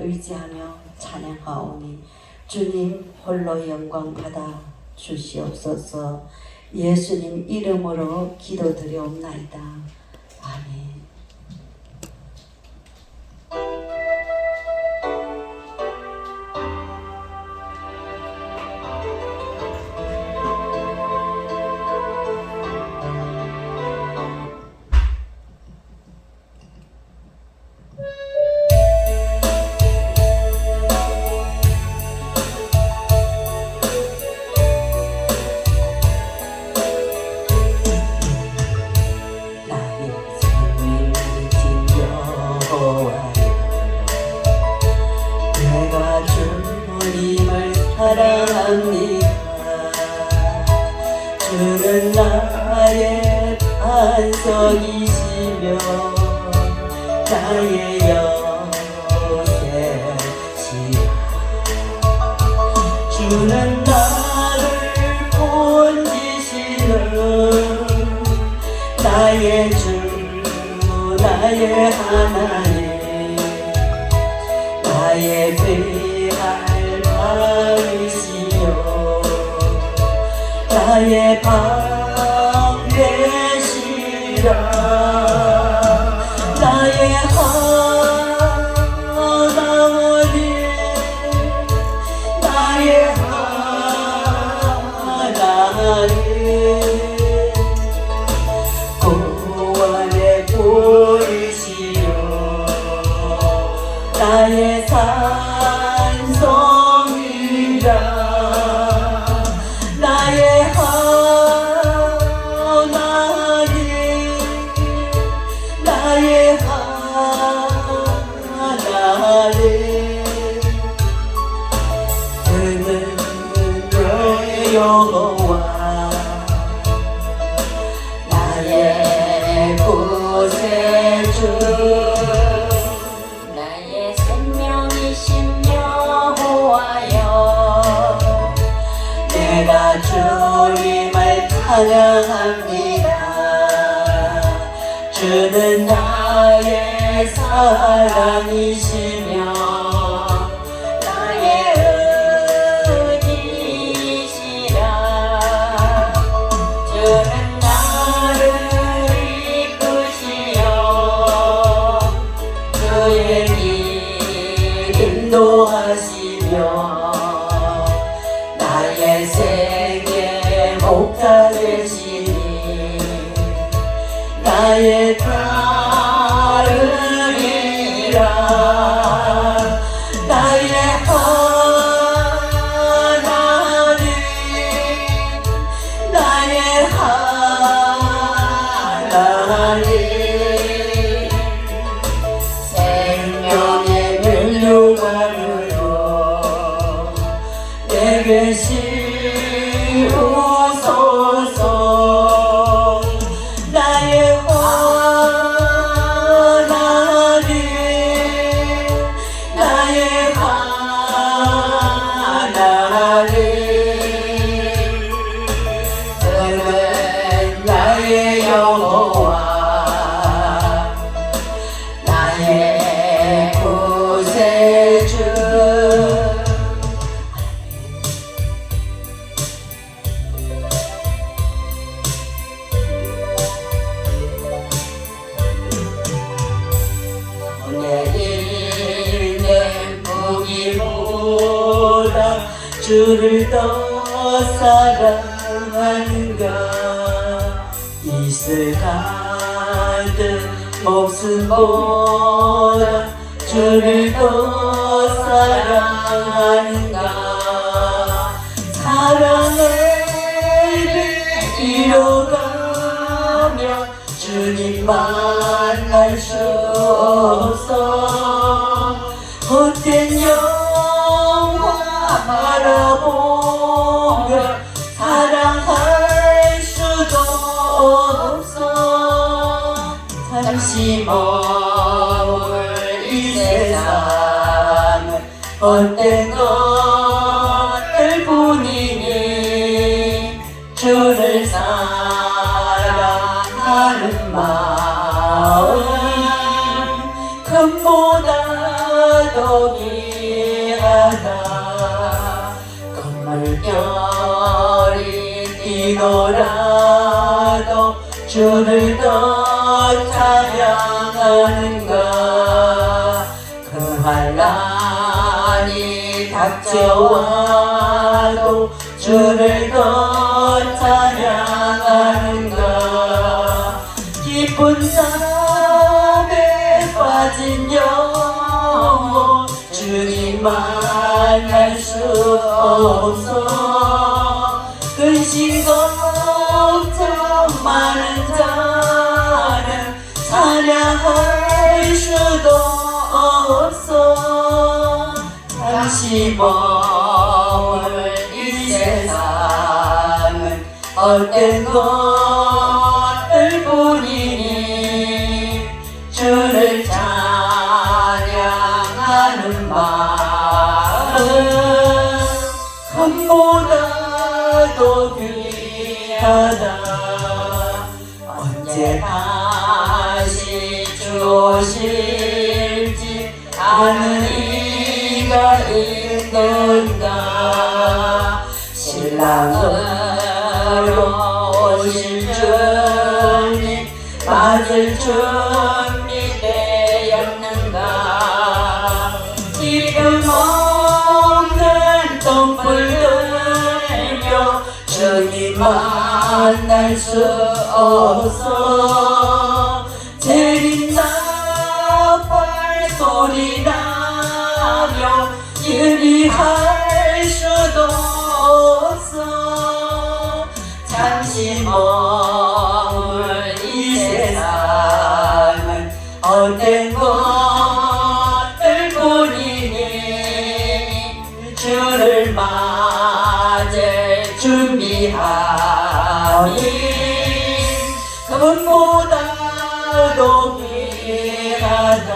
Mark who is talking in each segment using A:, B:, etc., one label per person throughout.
A: 의지하며 찬양하오니 주님 홀로 영광 받아 주시옵소서. 예수님 이름으로 기도드리옵나이다. 아멘. 내가 주님을 사랑합니다. 주는 나의 반석이시며 나의 요새시라. 주는 나를 본지시는 나의 주 나의 하나님, 나의 배할 바위시여 나의 방 되시라. 나의 하나님, 나의 하나님, 고안의 보이시여 나의 산성이라. 나의 하나님, 나의 하나님, 그는 너의 여호와 나의 구세주
B: 나의 생명이신 여호와여
A: 내가 주님을 찬양합니다. 주는 나의 사랑이시며
B: 나의 의지시라. 주는 나를 이끄시어
A: 주의 길 인도하시며 나의 생의 목자 되시니 나의 따르리라. 나의 하나님, 나의 하나님, 생명의 면류관으로 내게 씌우소서. 나의 하나님, 나의 하나님, 그는 나의 여호와 나의 구세주. 오늘 내 보기보다 주를 더 사랑하는가. 이슬 가득 목숨보다 주를 더 사랑하는가. 사랑을 이뤄가며 주님 만날 수 없어. 헛된 영화 바라보며 사랑할 수도 없어. 잠시 머물 이 세상은 헛된 것들 뿐이니 주를 사랑하는 마음 금보다 더 귀하다 건물별이 뛰더라도 주를 더 찬양하는가 그 환난이 닥쳐와도 주를 더 찬양하는가 깊은 잠에 빠진 영혼 주님 만날 수 없어 근심 걱정 많은 자는 찬양할 수도 없어 잠시 머물 이 세상은 헛된 것들 뿐이니 주를 찬양하는 마음 금보다도 귀하다 언제 다시 주오실지 아는 이가 있는가 신랑으로 오실 주님 맞을 준비되었는가 기름 없는 똥불 들며 주님 만날 수 없어 재림나 발소리 나며 예비할 수도 없어 잠시 머물 이 세상은 헛된 것들 뿐이니 주를 맞을 준비하니 금보다도 귀하다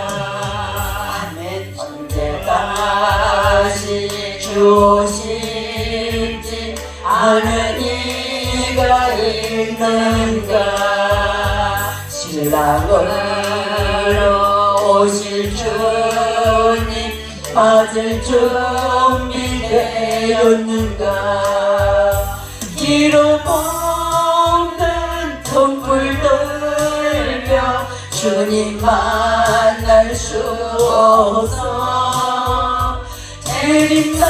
A: 언제까지 주오실지 아는 이가 있는가 신랑으로 오실 주님 맞을 준비되었는가 기름 없는 등불 들며 주님 만날 수 없어 재림나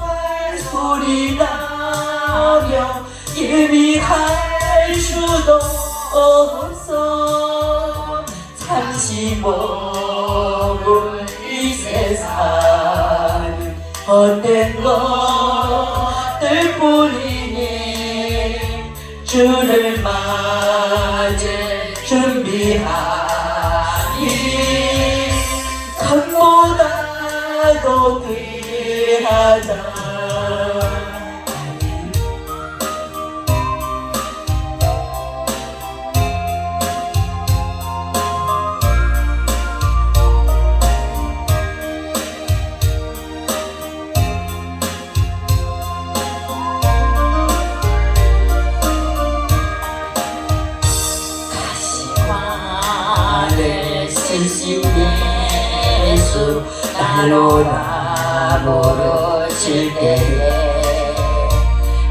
A: 발소리 나며 예비할 수도 없어 잠시 머물 이 세상은 헛된 것들 뿐이니 주를 맞을 준비하니 금보다도 귀하다 쓰신 예수 나로라 부르실 때에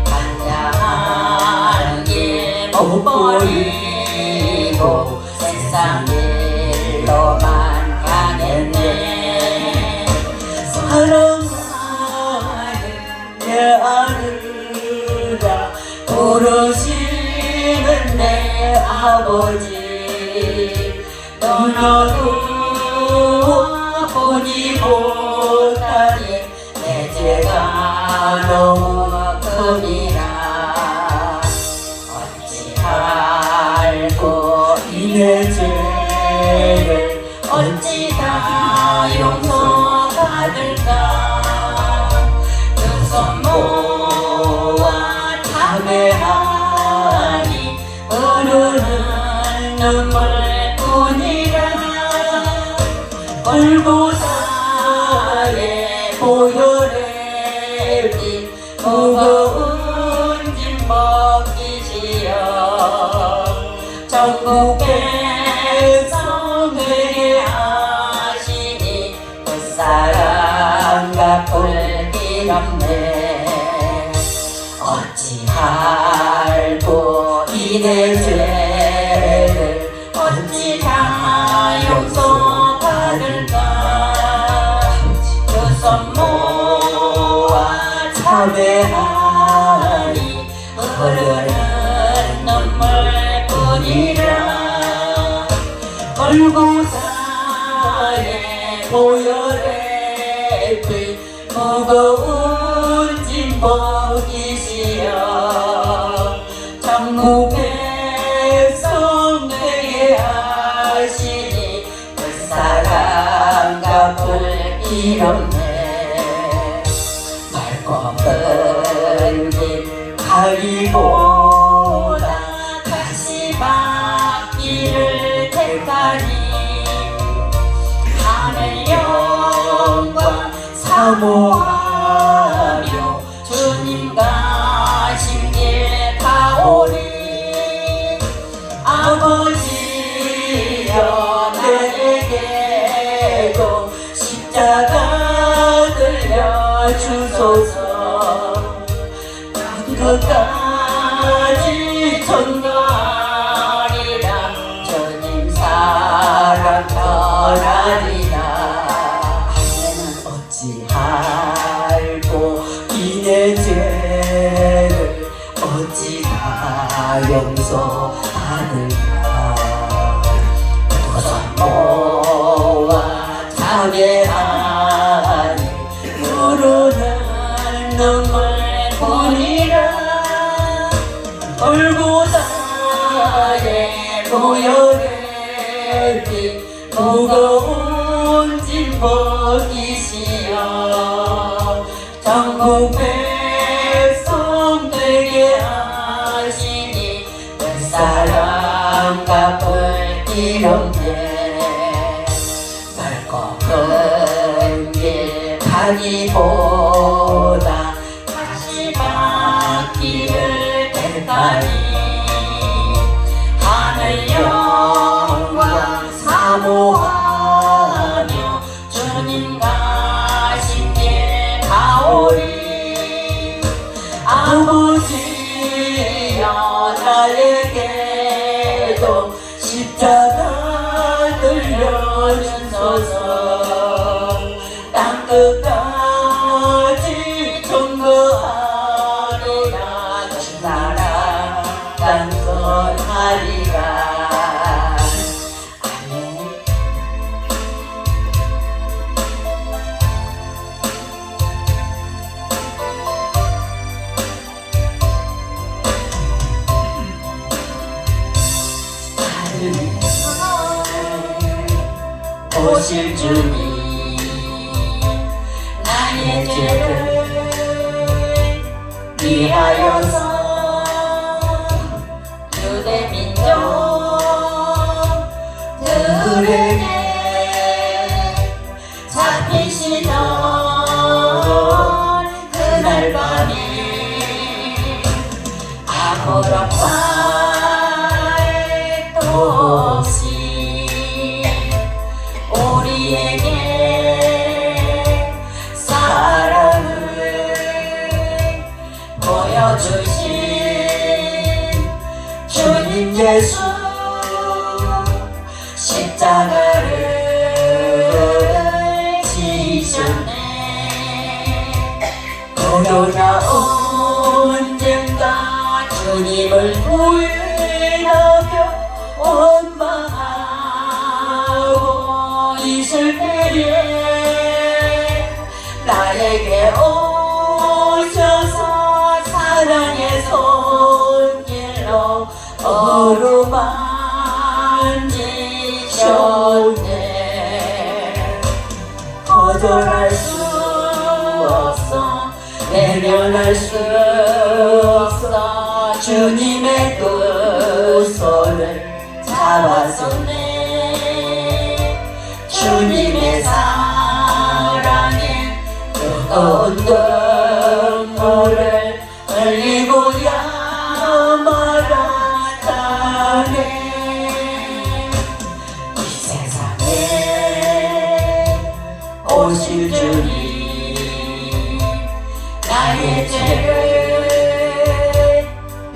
A: 간다한 길 못 버리고 세상 일로만 가겠네 사랑하는 내 아들아 부르시는 내 아버지 너도 보지 못하니 내 죄가 너무 큼이라 어찌 알고 내 죄를 어찌 다 용서받을까 두 손 모아 참회하니 흐르는 눈물 뿐이라
B: 갚을 길 없네. 어찌할꼬 이내 죄를 어찌 다 용서받을까. 두 손 모아 참회하니 흐르는 눈물뿐이라. 골고다의 보혈의 피 무거운 짐복이시여 천국 백성 되게 하시니 그 사랑 갚을 길 없네. 맑고 큰 길 가기보다 가시밭길을 택하니 하늘 영광 사모하며 주님 가신 길 가오리. 아버지여 나에게도 십자가 들려주소서. 끝까지 전가하리라. 주님 사랑 전하리라. 어찌할꼬 이내 죄를 어찌 다 용서받을까. 두 손 모아 참회하니 흐르는 눈물뿐이라. 골고다의 보혈의 피 무거운 짐복이시여 전국 백성 되게 하시니 그 사랑 갚을 길 없네. 맑고 큰 길 가기보다 가시밭길을 택하니 하늘 영광 사모하며 주님 가신 길 가오리. 아버지여 나에게도 십자가 들려주소서. 땅끝까지 전거하리라. 그 사랑 강건하리라. 아멘. 오실 주님 나의 죄를 위하여서 유대 민족 들에게 잡히시던 그날 밤에 아무런 말도 없이 우리에게 사랑을 보여주신 주님 예수 십자가를 지셨네. 그러나 언젠가 주님을 부인하며 원망하고 있을 때에 나에게 오셔서 사랑의 손길로 어루만지셨네. 거절할 수 없어 외면할 수 없어 주님의 그 손을 잡았었네. 주님의 사랑에 뜨거운 눈물을 흘리고야 말았다네. 이 세상에 오실 주님
A: 나의 죄를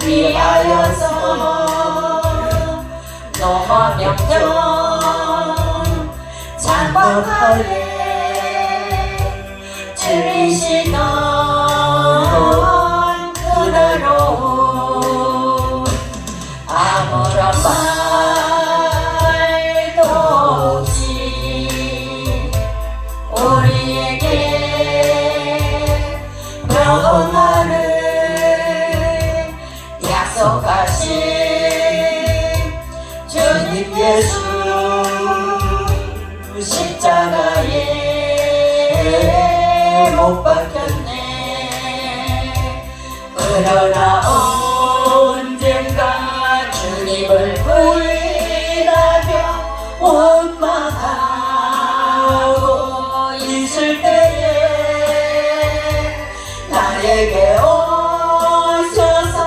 A: 위하여서 너와 명령 장박하래 들리시던 그대로 아무런 말도 없이 우리에게 평안을 약속하신 주님 예수 십자가에 못 박혔네. 그러나 언젠가 주님을 부인하며 원망하고 있을 때에 나에게 오셔서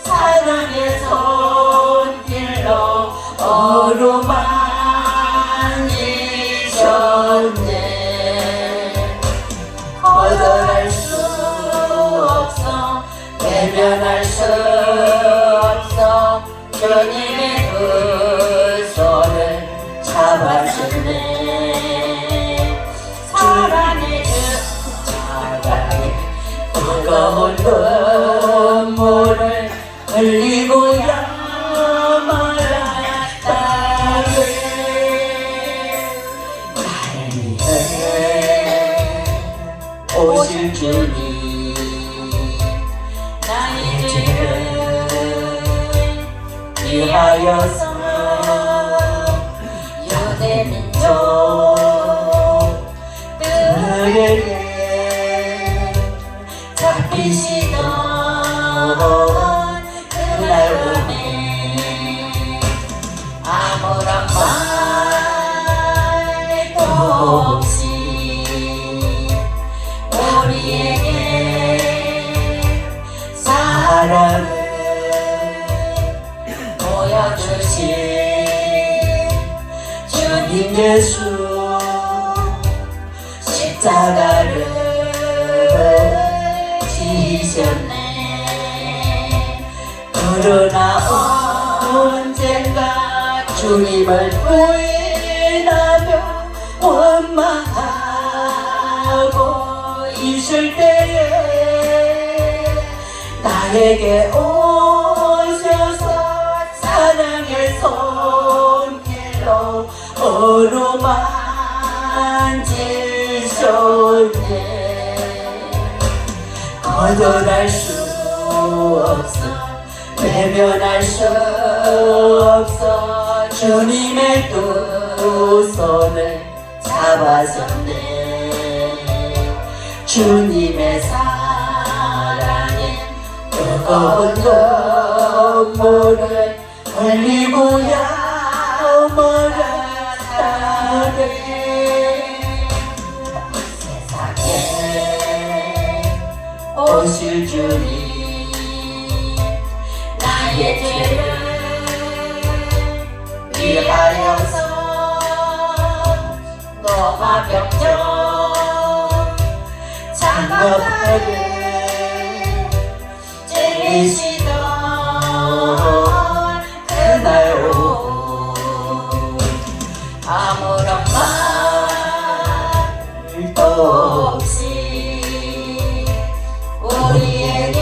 A: 사랑의 손길로 어루만지셨네. 거절할 수 없어 외면할 수 없어 주님의 그 손을 잡아주네. 사랑의 주 사랑의 뜨거운 눈물을 흘리고야 말았다네. 나를 위해 오실 주님 나의 죄를 위하여서 유대 민족 들에게 잡히시던 그날 밤에 아무런 말도 없이 우리에게 사랑을 보여주신 주님 예수 십자가를 지셨네. 그러나 언젠가 주님을 부인하며 원망하고 있을 때에 나에게 오셔서 사랑의 손길로 어루만지셨네. 거절할 수 없어 외면할 수 없어 주님의 두 손을 잡아줬네. 주님의 사랑에 뜨거운 눈물을 흘리고야 말았다네. 세상에 오실 주님 나의 죄를 위하여서 너와 병정 장갑하게 찔리시던 그날 오후 아무런 말도 없이 우리에게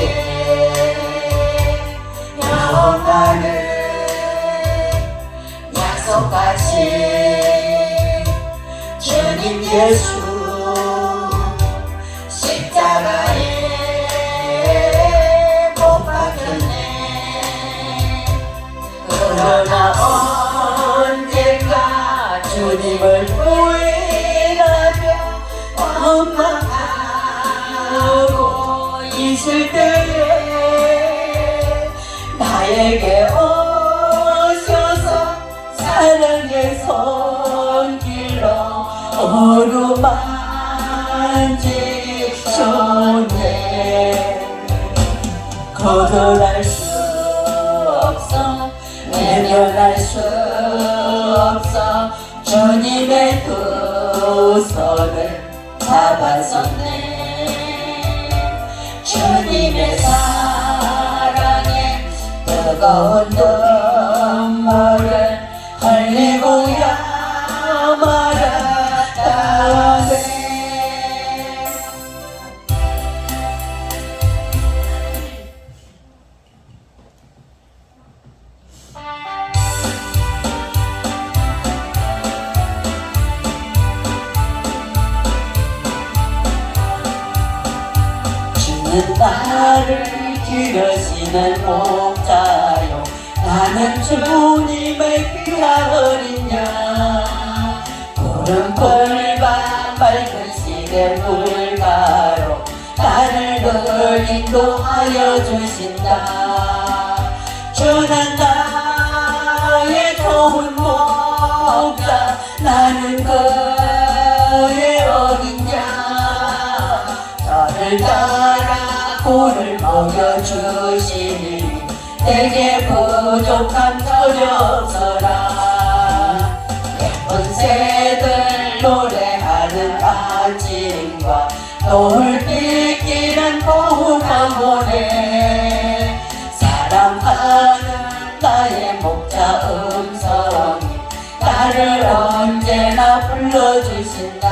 A: 영원을 약속하신 주님 예수 십자가에 못 박혔네. 그러나 언젠가 주님을 부인하며 원망하고 있을 때에 나에게 오셔서 사랑의 손길로 어루만지셨네. 거절할 수 없어 외면할 수 없어 주님의 두 손을 잡았었네. 주님의 사랑에 뜨거운 눈물을 흘리고야 말았다네. 주는 나를 기르시는 목자요, 나는 주님의 귀한 어린 양. 푸른풀밭 맑은 시대 물가로 나를 늘 인도하여 주신다. 주는 나의 좋은 목자, 나는 그의 어린 양. 저를 따라 꿀을 먹여주시니 내게 부족함 전혀 없어라. 예쁜 새들 노래하는 아침과 노을 비끼는 고운한 모래, 사랑하는 나의 목자 음성이 나를 언제나 불러주신다.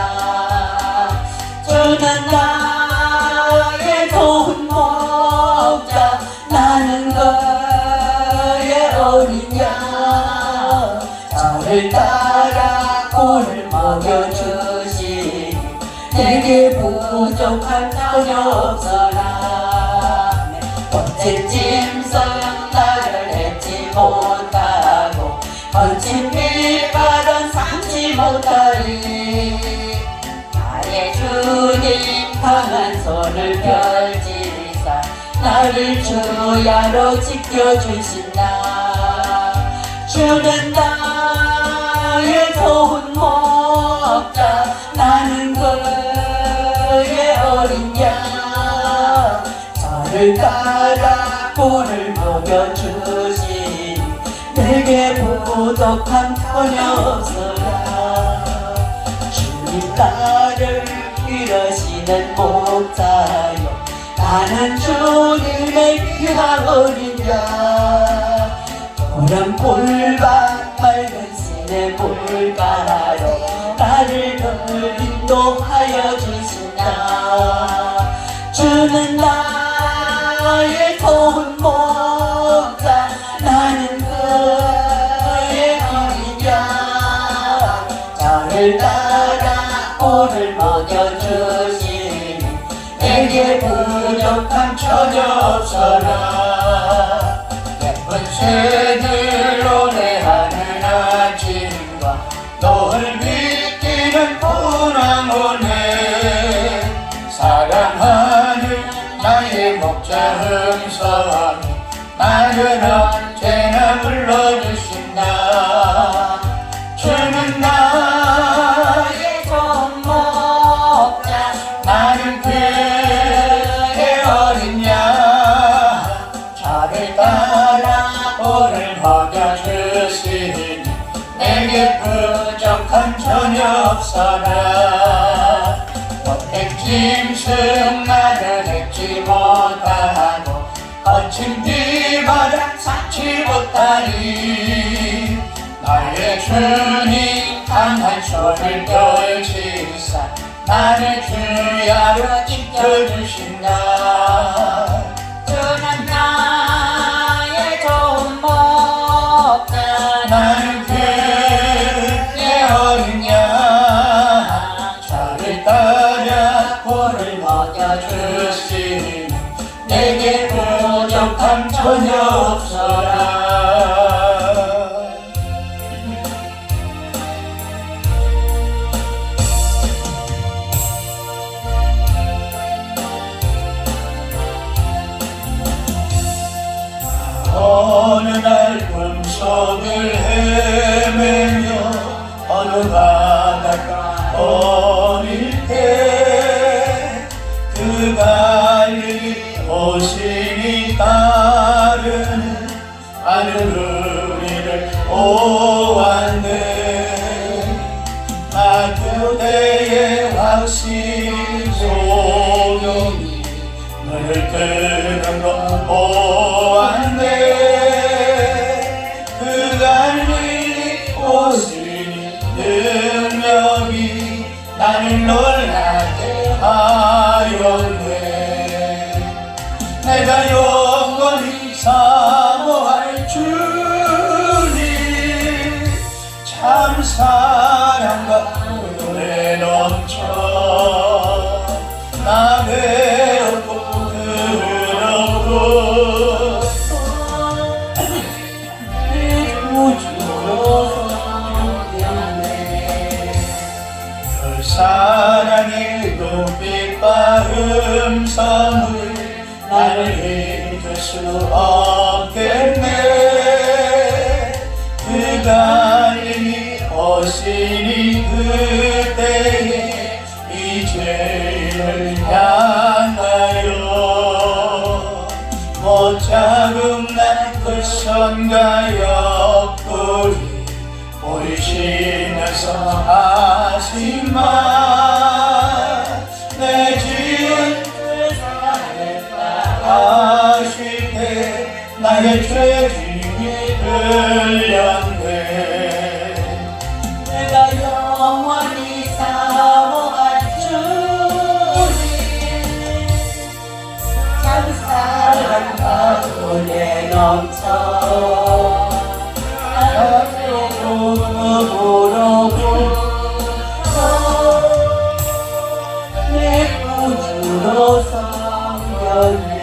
A: 주는 나의 좋은 목자, 나는 그의 어린 양. 저를 따라 꿀을 먹여주시니 내게 부족한 전혀 없어라. 멋진 짐승 나를 맺지 못하고 거친 빛바람 삼지 못하리. 나의 주님 강한 손을 펼치사 나를 주야로 지켜주신다. 주는 나의 좋은 목자, 나는 그의 어린 양. 저를 따라 꿀을 먹여주시니 내게 부족함 전혀 없어라. 주님 나를 기르시는 목자요, 나는 주님의 귀한 어린 양. 푸른 풀밭 맑은 시내 물가로 나를 늘 인도하여 주신다. 주는 나의 좋은 목자, 나는 그의 어린 양. 저를 따라 꿀을 먹여주시니 내게 부족함 전혀 없어라. 예쁜 새들 노래하는 아침과 노을 비끼는 고운한 모래, 사랑하는 나의 목자 음성이 나를 언제나 불러주신다. 주는 나의 좋은 목자, 나는 그의 어린 양. 저를 따라 꿀을 먹여주시니 내게 부족함 전혀 없어라. 못된 짐승 나를 맺지 못하고 거친 비바람 삼지 못하리. 나의 주님 강한 손을 펼치사 나를 주야로 지켜주신다. 주는 나의 좋은 목자, 나는 그의 어린 양. 저를 따라 꿀을 먹여주시니 내게 부족함 전혀 없어라. 어느 날 꿈속을 헤매며 어느 바닷가 어릴 때 그 갈릴리 오신이 따르는 하늘 우리를 보았네. 나 그대의 확신 소용이 늘 하늘을 뜨는 것 보았네. 그 갈릴리 오시니 능력이 나를 놀라게 하였네. 내가 영원히 사모할 주님, 참 사랑과 은혜 넘쳐 나 배웠고 들었고 그 사랑의 눈빛과 음성을 나를 잊을 수 없겠네. 그 갈림이 오시니 그때에 이 죄를 향하여 못 자국난 그 선과 옆구리 보이시면서 하지만 내 지은 아쉽게 나의 죄짐이 들렸네.
B: 내가 영원히 사모할 주님, 참 사랑과 은혜 넘쳐 나를 보고 내 구주로 섬겼네.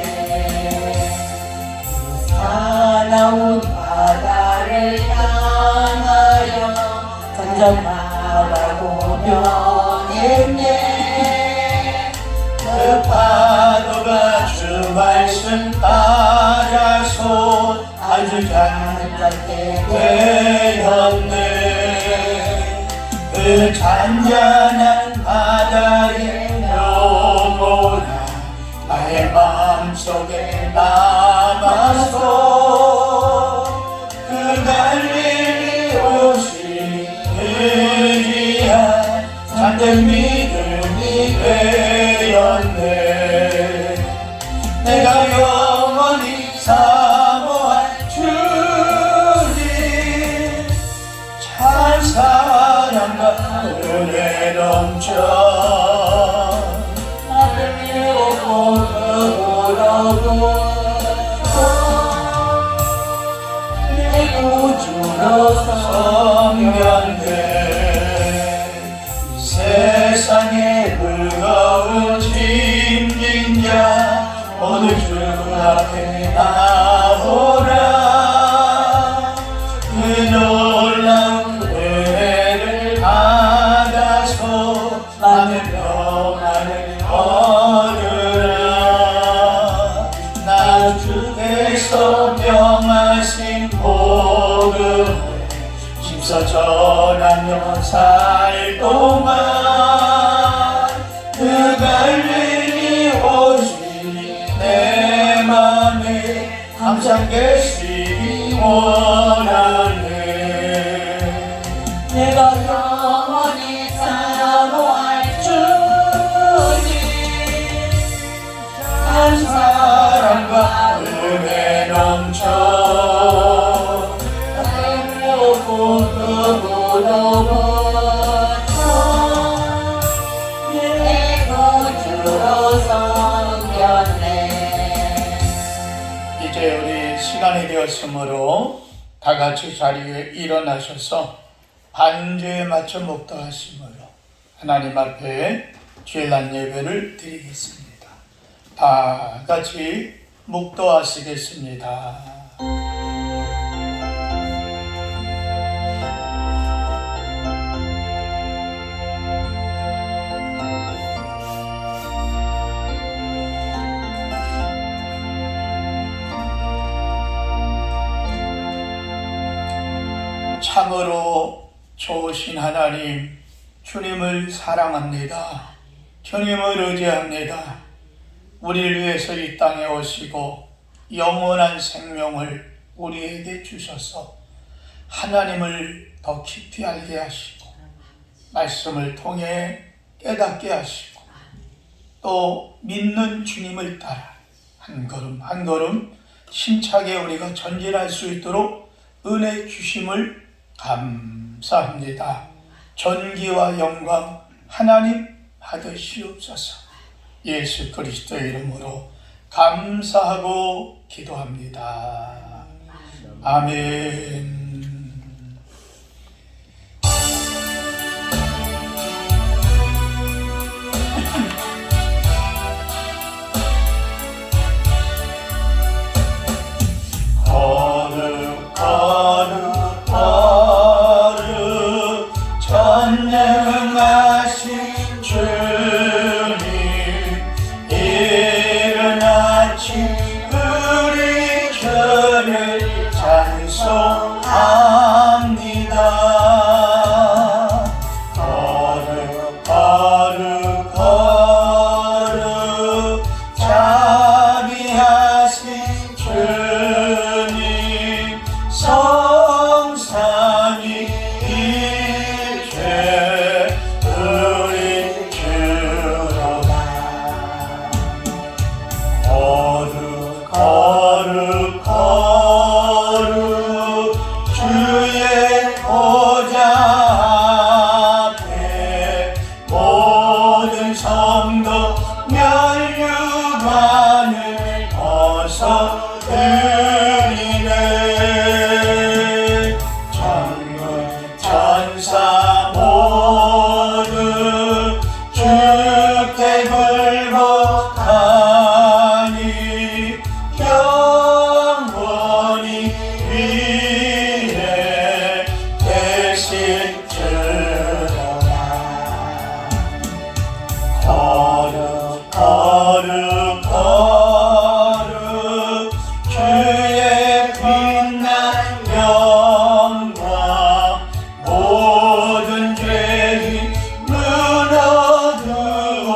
B: 사나운 바다를 향하여 점점 바라보며 했네.
A: 그 파도가 주 말씀 따라서 아주 잔잔하게 되었네. 그 잔잔한 바다의 영혼아 나의 마음속에 남아서 그 갈릴리 오시니 의지한 잠든 믿음이 되었네. 내가 영원히 사모할 주님, 참 사랑과 은혜 넘쳐
B: 나를 보고 내 구주로
A: 성견돼. 세상에 무거운 짐진 자 모두 주 앞에 나오라. 그 놀라운 은혜를 받아서 나는 평안을 얻으라. 나 주께서 명하신 복음을 힘써 전하며 살 동안 그 갈릴리 오시니 내 맘에 항상 계시기 원하네.
B: 내가 영원히 사모할 주님, 참
A: 사랑과 은혜 넘쳐
B: 내 구주로 섬겼네.
A: 이제 우리 시간이 되었으므로 다 같이 자리에 일어나셔서 반주에 맞춰 묵도하심으로 하나님 앞에 주일날 예배를 드리겠습니다. 다 같이 묵도하시겠습니다. 참으로 좋으신 하나님, 주님을 사랑합니다. 주님을 의지합니다. 우리를 위해서 이 땅에 오시고 영원한 생명을 우리에게 주셔서 하나님을 더 깊이 알게 하시고 말씀을 통해 깨닫게 하시고 또 믿는 주님을 따라 한 걸음 한 걸음 힘차게 우리가 전진할 수 있도록 은혜 주심을 감사합니다. 존귀와 영광 하나님 받으시옵소서. 예수 그리스도의 이름으로 감사하고 기도합니다. 아멘. 거룩 거룩 거룩 전능하신 주님, 이른 아침 우리 주를 찬송합니다. 거룩 거룩 거룩 자비하신 주님, 성삼위 일체 우리 주로다. 거룩 거룩 거룩 주의 보좌 앞에 모든 성도 면류관을 벗어드리네. 천군 천사 모두 주께 굴복하니 영원히 위에 계신 주로다. 거룩 거룩 거룩 주의 빛난 영광, 모든 죄인 무너두고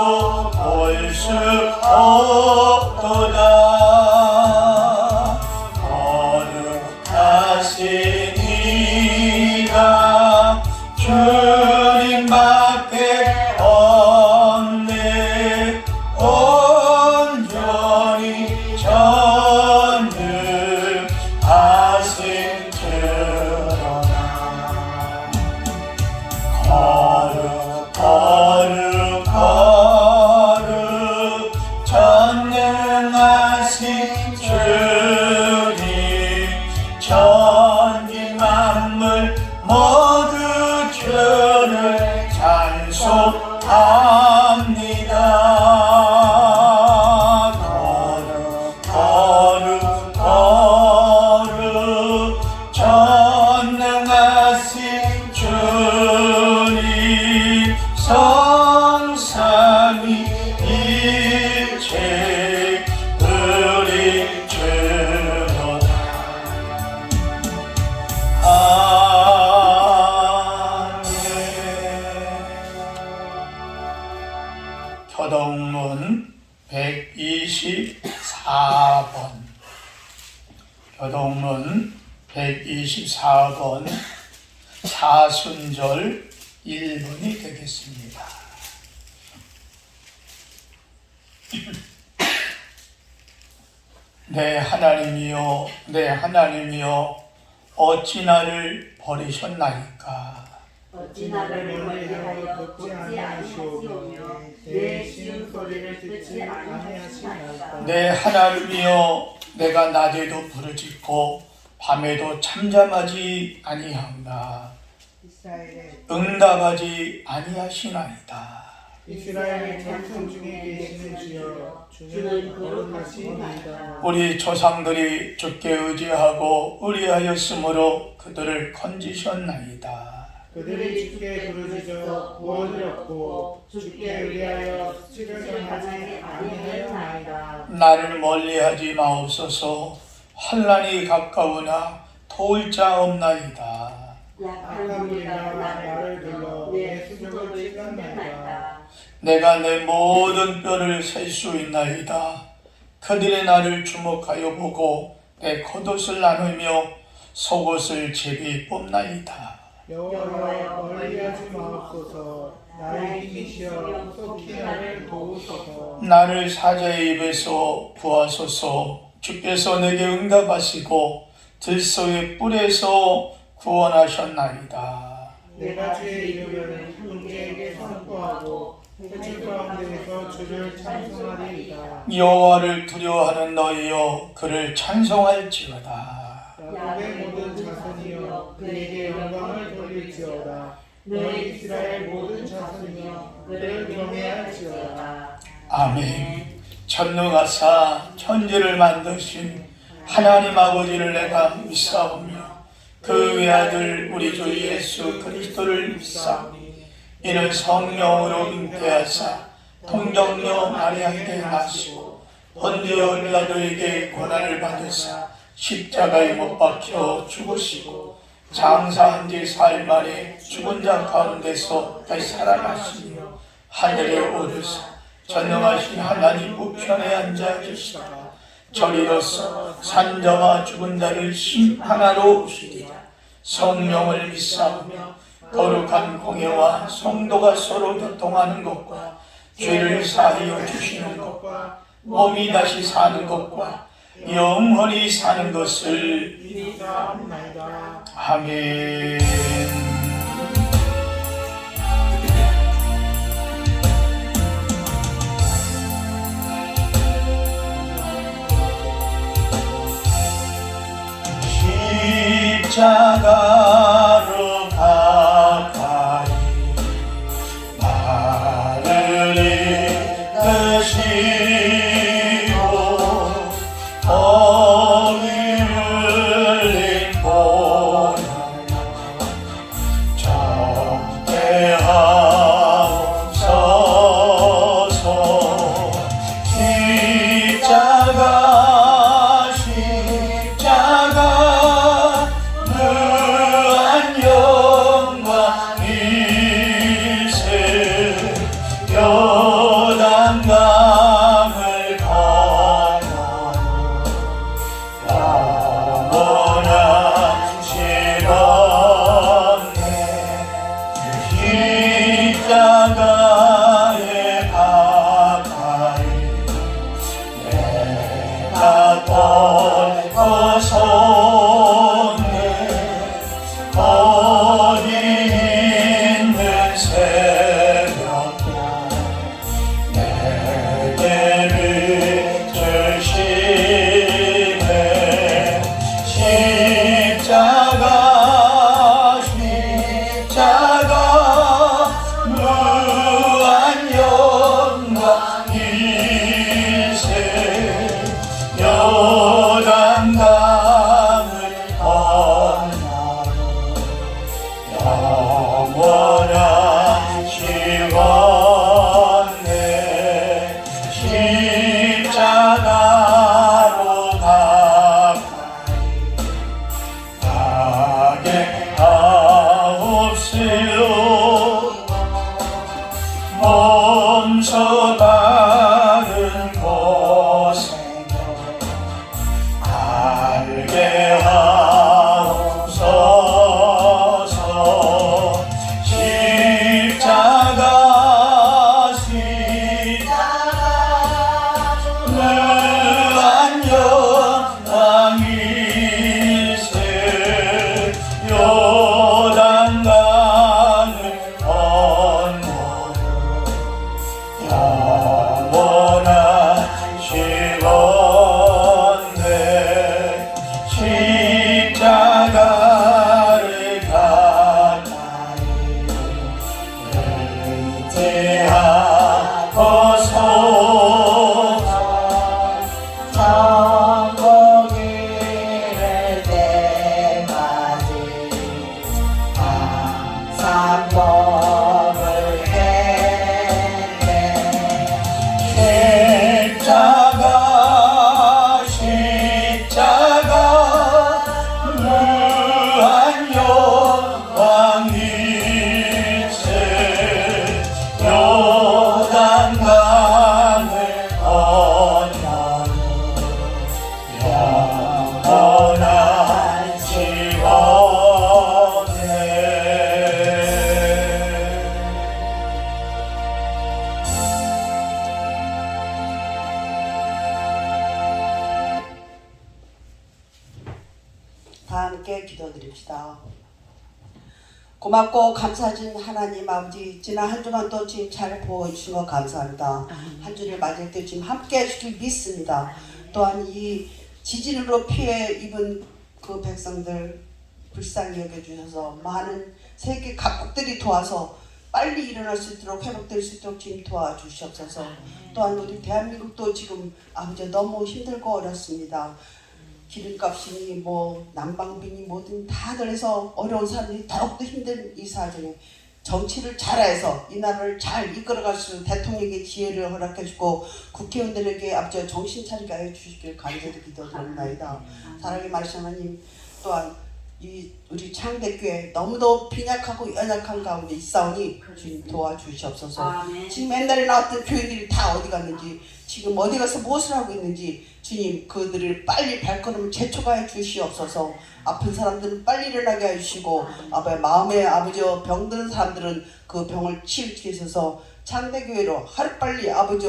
A: 볼 수 없도다. 거룩하신 이가 주님밖에 없네. 온전히 전능하신 주로다. 거룩 거룩 거룩 전능하신 주님, 천지 만물 모두 주를 찬송합니다. 거룩 거룩 거룩 전능하신 주님, 성삼위 일체 우리 주로다. 교동문 124번, 교동문 124번 사순절 1번이 되겠습니다. 내 하나님이여, 내 하나님이여, 어찌 나를 버리셨나이까.
B: 어찌 나를 멀리하여 돕지 아니하시오며 내 시은 소리를 듣지 아니하시나이까.
A: 내 하나님이여, 내가 낮에도 부르짖고 밤에도 잠잠하지 아니하오나 응답하지 아니하시나이다.
C: 이스라엘의 천성 중에 계시는 주여, 주는 거룩하시나이다.
A: 우리 조상들이 주께 의지하고 의리하였으므로 그들을 건지셨나이다.
C: 그들이 주께 부르짖어 구원을 얻고 주께 의뢰하여 수치를 당하지 아니하였나이다.
A: 나를 멀리하지 마옵소서. 환난이 가까우나 도울 자 없나이다.
C: 악한 무리가 나를 둘러 내 수족을 찢었나이다.
A: 내가 내 모든 뼈를 셀 수 있나이다. 그들의 나를 주목하여 보고 내 겉옷을 나누며 속옷을 제비 뽑나이다.
C: 여호와여 멀리하지 마옵소서. 나의 힘이시여 속히 나를 도우소서.
A: 나를 사자의 입에서 구하소서. 주께서 내게 응답하시고 들소의 뿔에서 구원하셨나이다.
C: 내가 주의 이름을 형제에게 선포하고 회중 가운데에서 주를 찬송하리이다.
A: 여호와를 두려워하는 너희여 그를 찬송할지어다.
C: 야곱의 모든 자손이여 그에게 영광을 돌릴지어다. 너희 이스라엘 모든 자손이여 그를 경외할지어다.
A: 아멘. 전능하사 천지를 만드신 하나님 아버지를 내가 믿사오며 그 외아들 우리 주 예수 그리스도를 믿사오니 이는 성령으로 잉태하사 통정녀 마리아에게 나시고 본디오 빌라도에게 고난을 받으사 십자가에 못 박혀 죽으시고 장사한 지 사흘 만에 죽은 자 가운데서 다시 살아나시며 하늘에 오르사 전능하신 하나님 우편에 앉아 계시다가 저리로서 산자와 죽은 자를 심판하러 오시리라. 성령을 믿사오며 거룩한 공예와 성도가 서로 교통하는 것과 죄를 사하여 주시는 것과 몸이 다시 사는 것과 영원히 사는 것을
C: 믿사옵나이다.
A: 아멘. 십자가로 가까이 나를 이끄시고 어미 흘린 고난 정죄하옵소서. 십자가 무한 영광일세 요단강을 건너는 영원한 즐겁네. 십자가에 가까이 내가 뻗어섰네. 어디 있는 새벽별 내게 비추시네. 십자가 무한 영광일세 요단강을 건너는 영원한 시원네. 십자가로 가까이 가게 하옵시오. 몸소 다른 고생을 알게 하옵소서. 십자가 무한 영광일세 요단강을 건너는 영원한 시원네. 십자가를 가까이 의지하고서 천국 이를 때까지 항상 몸을 했네. 십자가 무한 영광일세 요단강을
D: 함께 기도드립시다. 고맙고 감사하신 하나님 아버지, 지난 한 주간 또 지금 잘 보호해주신 것 감사합니다. 한 주를 맞을 때 지금 함께 해주길 믿습니다. 또한 이 지진으로 피해 입은 그 백성들 불쌍히 여겨주셔서 많은 세계 각국들이 도와서 빨리 일어날 수 있도록 회복될 수 있도록 지금 도와주시옵소서. 또한 우리 대한민국도 지금 아버지 너무 힘들고 어렵습니다. 기름값이니 뭐 난방비니 뭐든 다들 해서 어려운 사람들이 더욱더 힘든 이 사정에 정치를 잘해서 이 나라를 잘 이끌어갈 수 있는 대통령에게 지혜를 허락해 주고 국회의원들에게 앞서 정신 차리게 해 주시길 간절히 기도드립니다. 사랑의 말씀 하나님, 또한 이 우리 창대교회 너무도 빈약하고 연약한 가운데 있사오니 주님 도와주시옵소서.
B: 아멘.
D: 지금 옛날에 나왔던 교회들이 다 어디 갔는지, 지금 어디 가서 무엇을 하고 있는지 주님 그들을 빨리 발걸음을 재촉하여 주시옵소서. 아픈 사람들은 빨리 일어나게 해주시고 아버지 마음에 아버지 병드는 사람들은 그 병을 치유케 하셔서 창대교회로 하루빨리 아버지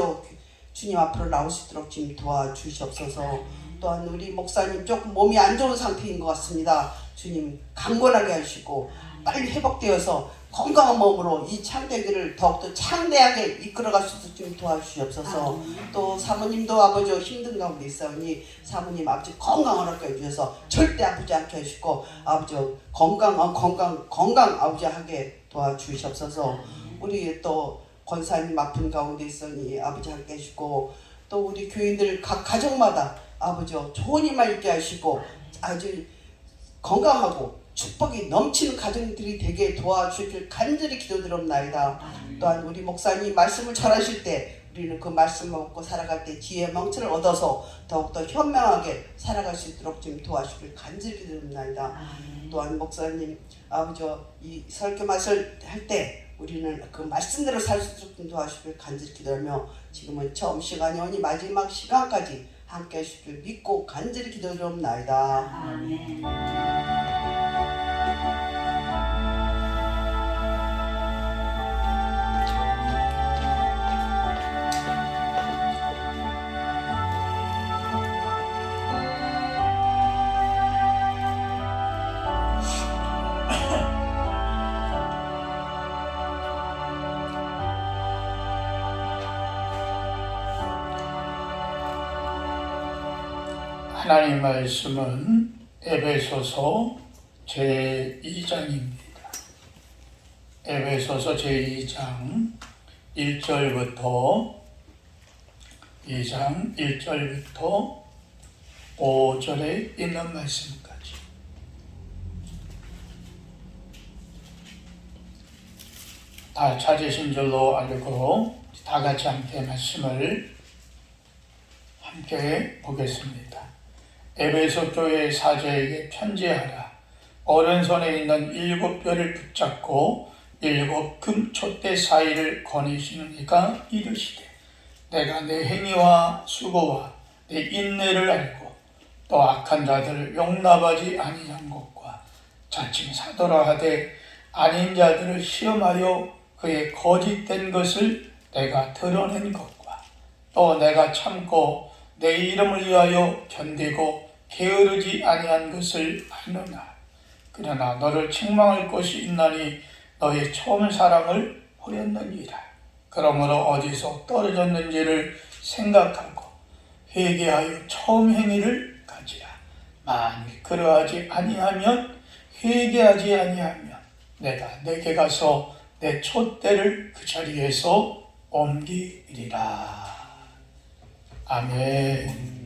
D: 주님 앞으로 나올 수 있도록 주님 도와주시옵소서. 또한 우리 목사님 조금 몸이 안 좋은 상태인 것 같습니다. 주님 강건하게 하시고 빨리 회복되어서 건강한 몸으로 이 창대교회를 더욱더 창대하게 이끌어갈 수 있도록 좀 도와주시옵소서. 또 사모님도 아버지 힘든 가운데 있사오니 사모님 아버지 건강을 얻게 해주셔서 절대 아프지 않게 해주시고 아버지 건강 아버지 하게 도와주시옵소서. 우리 또 권사님 아픈 가운데 있으니 아버지 함께 해주시고 또 우리 교인들 각 가정마다 아버지 좋은 일만 있게 하시고 아주 건강하고 축복이 넘치는 가정들이 되게 도와주시길 간절히 기도드립나이다. 또한 우리 목사님 말씀을 전하실 때 우리는 그 말씀을 먹고 살아갈 때 지혜의 명철을 얻어서 더욱더 현명하게 살아갈 수 있도록 좀 도와주시길 간절히 기도드립나이다. 또한 목사님 아버지 이 설교 말씀을 할 때 우리는 그 말씀대로 살 수 있도록 좀 도와주시길 간절히 기도하며 지금은 처음 시간이 오니 마지막 시간까지 함께 하시길 믿고 간절히 기도드립나이다.
B: 아멘.
A: 하나님 말씀은 에베소서 제2장입니다. 에베소서 제2장 1절부터 5절에 있는 말씀까지 다 찾으신 줄로 알고 다 같이 함께 말씀을 함께 보겠습니다. 에베소 교회 사제에게 편지하라. 오른손에 있는 7뼈를 붙잡고 7 금촛대 사이를 거니시는 이가 이르시되 내가 내 행위와 수고와 내 인내를 알고 또 악한 자들을 용납하지 아니한 것과 자칭 사도라 하되 아닌 자들을 시험하여 그의 거짓된 것을 내가 드러낸 것과 또 내가 참고 내 이름을 위하여 견디고 게으르지 아니한 것을 아노라. 그러나 너를 책망할 것이 있나니 너의 처음 사랑을 버렸느니라. 그러므로 어디서 떨어졌는지를 생각하고 회개하여 처음 행위를 가지라. 만일 그러하지 아니하면 회개하지 아니하면 내가 내게 가서 내 촛대를 그 자리에서 옮기리라. 아멘.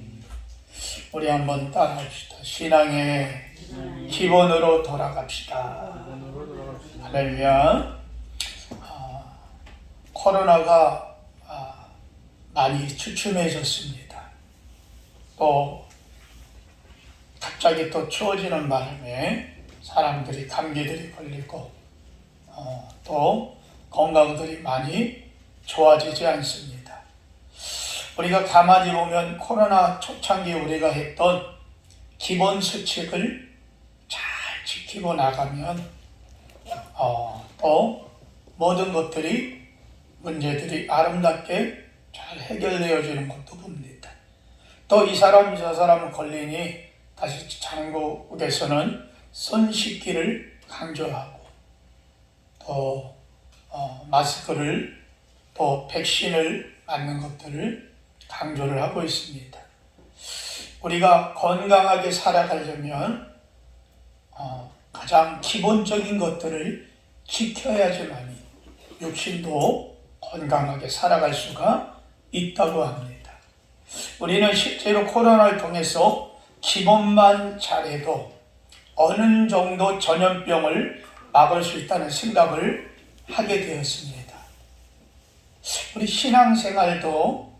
A: 우리 한번 따라합시다. 신앙의 기본으로 돌아갑시다. 할렐루야. 코로나가 많이 주춤해졌습니다. 또 갑자기 또 추워지는 바람에 사람들이 감기들이 걸리고 또 건강들이 많이 좋아지지 않습니다. 우리가 가만히 보면 코로나 초창기 우리가 했던 기본 수칙을 잘 지키고 나가면 또 모든 것들이 문제들이 아름답게 잘 해결되어지는 것도 봅니다. 또 이 사람 저 사람 걸리니 다시 장국에서는 손 씻기를 강조하고 또 마스크를 또 백신을 맞는 것들을 강조를 하고 있습니다. 우리가 건강하게 살아가려면 가장 기본적인 것들을 지켜야지만이 육신도 건강하게 살아갈 수가 있다고 합니다. 우리는 실제로 코로나를 통해서 기본만 잘해도 어느 정도 전염병을 막을 수 있다는 생각을 하게 되었습니다. 우리 신앙생활도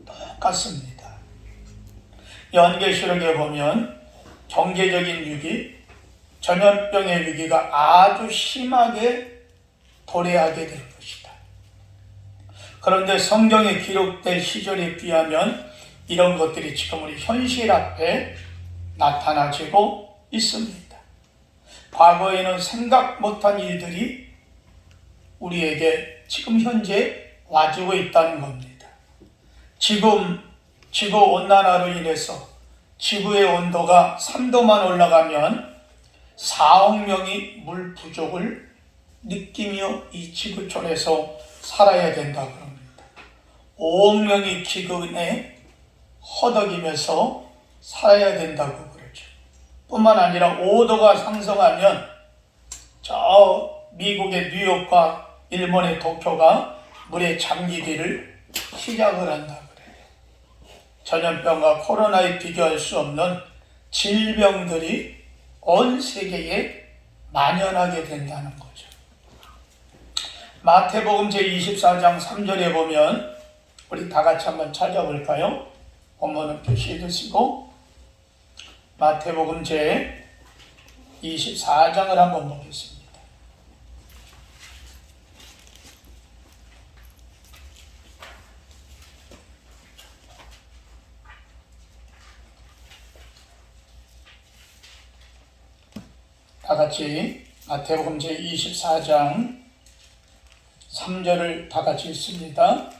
A: 똑같습니다. 요한계시록에 보면 경제적인 위기, 전염병의 위기가 아주 심하게 도래하게 될 것이다. 그런데 성경에 기록된 시절에 비하면 이런 것들이 지금 우리 현실 앞에 나타나지고 있습니다. 과거에는 생각 못한 일들이 우리에게 지금 현재 와주고 있다는 겁니다. 지금 지구온난화로 인해서 지구의 온도가 3도만 올라가면 4억 명이 물 부족을 느끼며 이 지구촌에서 살아야 된다고 합니다. 5억 명이 기근에 허덕이면서 살아야 된다고 그러죠. 뿐만 아니라 5도가 상승하면 저 미국의 뉴욕과 일본의 도쿄가 물에 잠기기를 시작을 한다 그래요. 전염병과 코로나에 비교할 수 없는 질병들이 온 세계에 만연하게 된다는 거죠. 마태복음 제24장 3절에 보면 우리 다 같이 한번 찾아볼까요? 본문은 표시해 두시고 마태복음 제24장을 한번 보겠습니다. 다 같이 마태복음 제24장 3절을 다 같이 읽습니다.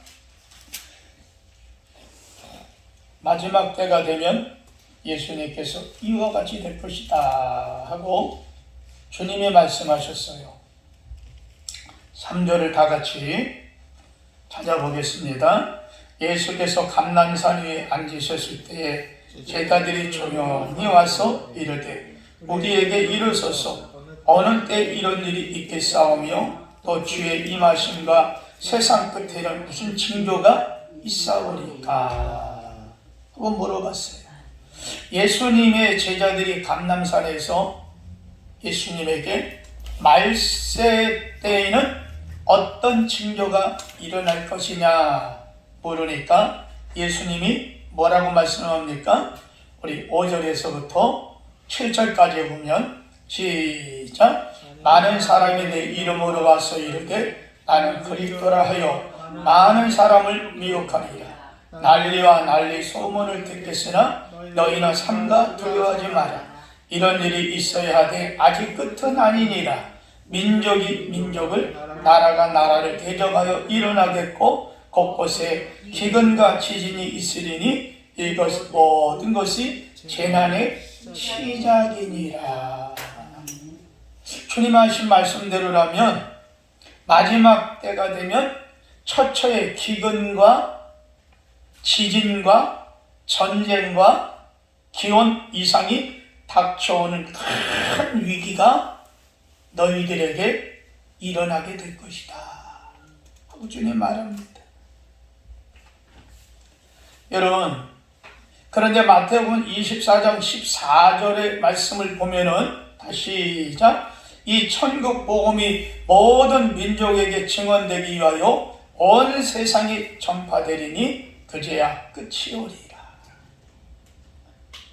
A: 마지막 때가 되면 예수님께서 이와 같이 될 것이다 하고 주님이 말씀하셨어요. 3절을 다 같이 찾아보겠습니다. 예수께서 감람산 위에 앉으셨을 때에 제자들이 조용히 와서 이르되 우리에게 이르소서 어느 때 이런 일이 있겠사오며 또 주의 임하심과 세상 끝에는 무슨 징조가 있사오리까 하고 물어봤어요. 예수님의 제자들이 감람산에서 예수님에게 말세 때에는 어떤 징조가 일어날 것이냐 물으니까 예수님이 뭐라고 말씀합니까? 우리 5절에서부터 7절까지 보면 시작. 많은 사람이 내 이름으로 와서 이르되 나는 그리스도라 하여 많은 사람을 미혹하리라. 난리와 난리 소문을 듣겠으나 너희는 삼가 두려워하지 마라. 이런 일이 있어야 하되 아직 끝은 아니니라. 민족이 민족을 나라가 나라를 대적하여 일어나겠고 곳곳에 기근과 지진이 있으리니 이것 모든 것이 재난의 시작이니라. 주님 하신 말씀대로라면 마지막 때가 되면 처처의 기근과 지진과 전쟁과 기온 이상이 닥쳐오는 큰 위기가 너희들에게 일어나게 될 것이다 하고 주님 말합니다. 여러분, 그런데 마태복음 24장 14절의 말씀을 보면은 다시 시작. 이 천국 복음이 모든 민족에게 증언되기 위하여 온 세상이 전파되리니 그제야 끝이 오리라.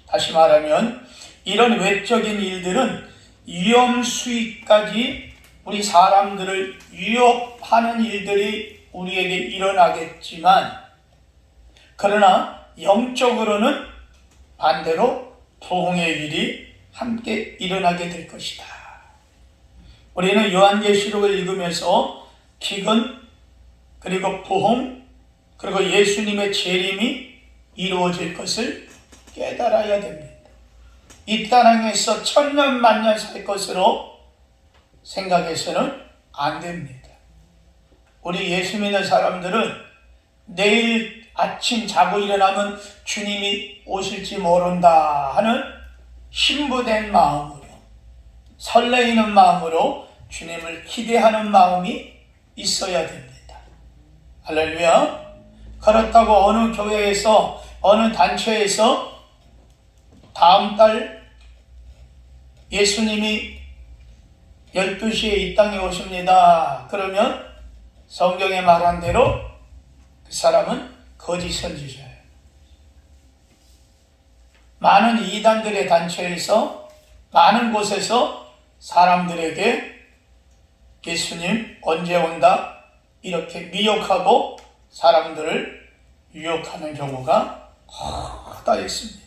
A: 다시 말하면 이런 외적인 일들은 위험 수위까지 우리 사람들을 위협하는 일들이 우리에게 일어나겠지만 그러나 영적으로는 반대로 부흥의 일이 함께 일어나게 될 것이다. 우리는 요한계시록을 읽으면서 기근 그리고 부흥 그리고 예수님의 재림이 이루어질 것을 깨달아야 됩니다. 이 땅에서 천년 만년 살 것으로 생각해서는 안 됩니다. 우리 예수 믿는 사람들은 내일 아침 자고 일어나면 주님이 오실지 모른다 하는 신부된 마음으로, 설레이는 마음으로 주님을 기대하는 마음이 있어야 됩니다. 할렐루야. 그렇다고 어느 교회에서, 어느 단체에서 다음 달 예수님이 12시에 이 땅에 오십니다. 그러면 성경에 말한 대로 그 사람은 거짓 선지자예요. 많은 이단들의 단체에서, 많은 곳에서 사람들에게 예수님 언제 온다 이렇게 미혹하고 사람들을 유혹하는 경우가 크다 있습니다.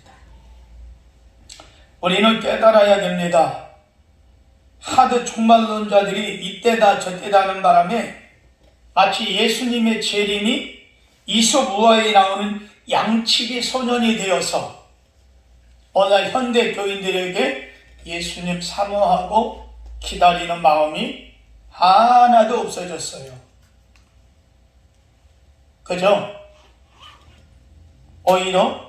A: 우리는 깨달아야 됩니다. 하드 종말론자들이 이때다 저때다 하는 바람에 마치 예수님의 재림이 이솝우화에 나오는 양치기 소년이 되어서 오늘 현대 교인들에게 예수님 사모하고 기다리는 마음이 하나도 없어졌어요. 그죠? 오히려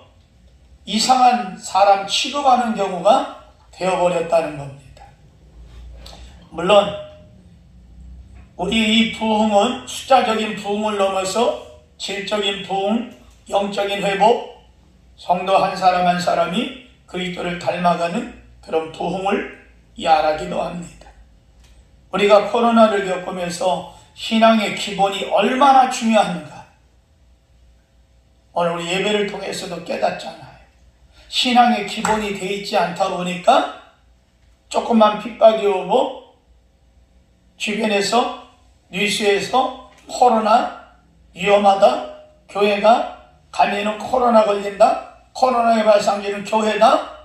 A: 이상한 사람 취급하는 경우가 되어버렸다는 겁니다. 물론 우리 이 부흥은 숫자적인 부흥을 넘어서 질적인 부흥, 영적인 회복, 성도 한 사람 한 사람이 그리스도를 닮아가는 그런 부흥을 이야기도 합니다. 우리가 코로나를 겪으면서 신앙의 기본이 얼마나 중요한가 오늘 우리 예배를 통해서도 깨닫잖아요. 신앙의 기본이 돼 있지 않다 보니까 조금만 핍박이 오고 주변에서 뉴스에서 코로나 위험하다, 교회가 가면은 코로나 걸린다, 코로나의 발상지는 교회다,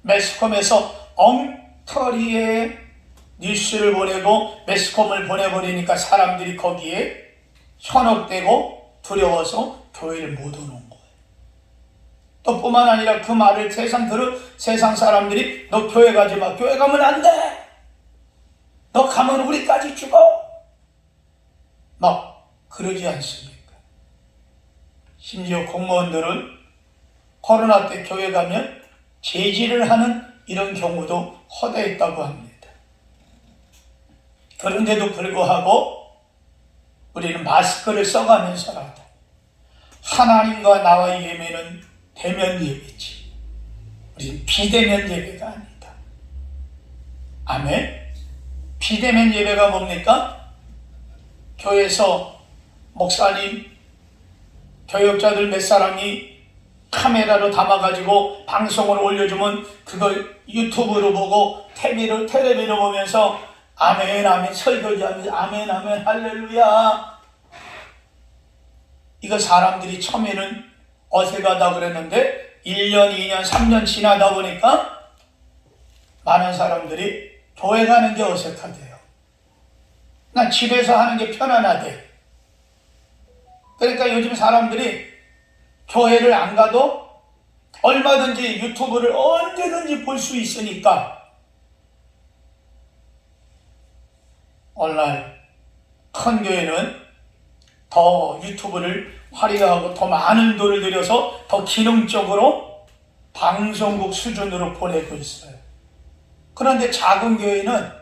A: 매스컴에서 엉터리의 뉴스를 보내고 매스컴을 보내버리니까 사람들이 거기에 현혹되고 두려워서 교회를 못 오는 거예요. 또 뿐만 아니라 그 말을 세상 사람들이 너 교회 가지 마, 교회 가면 안 돼, 너 가면 우리까지 죽어, 막 그러지 않습니까? 심지어 공무원들은 코로나 때 교회 가면 제지를 하는 이런 경우도 허다했다고 합니다. 그런데도 불구하고 우리는 마스크를 써가면서라도 하나님과 나와의 예배는 대면 예배지, 우리는 비대면 예배가 아니다. 아멘. 비대면 예배가 뭡니까? 교회에서 목사님, 교역자들 몇 사람이 카메라로 담아가지고 방송을 올려주면 그걸 유튜브로 보고 텔레비로 보면서 아멘 아멘 설교하면서 아멘 아멘 할렐루야, 이거 사람들이 처음에는 어색하다 그랬는데 1년, 2년, 3년 지나다 보니까 많은 사람들이 교회 가는 게 어색하대요. 난 집에서 하는 게 편안하대. 그러니까 요즘 사람들이 교회를 안 가도 얼마든지 유튜브를 언제든지 볼 수 있으니까 오늘날 큰 교회는 더 유튜브를 활용하고 더 많은 돈을 들여서 더 기능적으로 방송국 수준으로 보내고 있어요. 그런데 작은 교회는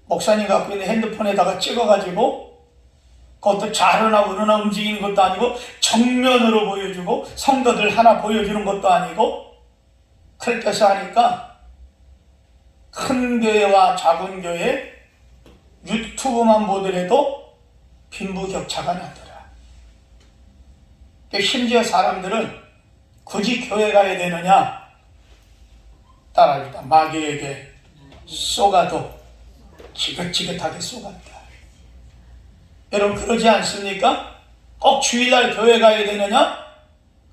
A: 목사님 갖고 있는 핸드폰에다가 찍어가지고 그것도 좌로나 우로나 움직이는 것도 아니고 정면으로 보여주고 성도들 하나 보여주는 것도 아니고 그렇게 해서 하니까 큰 교회와 작은 교회 유튜브만 보더라도 빈부격차가 나더라. 심지어 사람들은 굳이 교회 가야 되느냐, 따라합니다. 마귀에게 쏘가도 지긋지긋하게 쏘간다. 여러분 그러지 않습니까? 꼭 주일날 교회 가야 되느냐?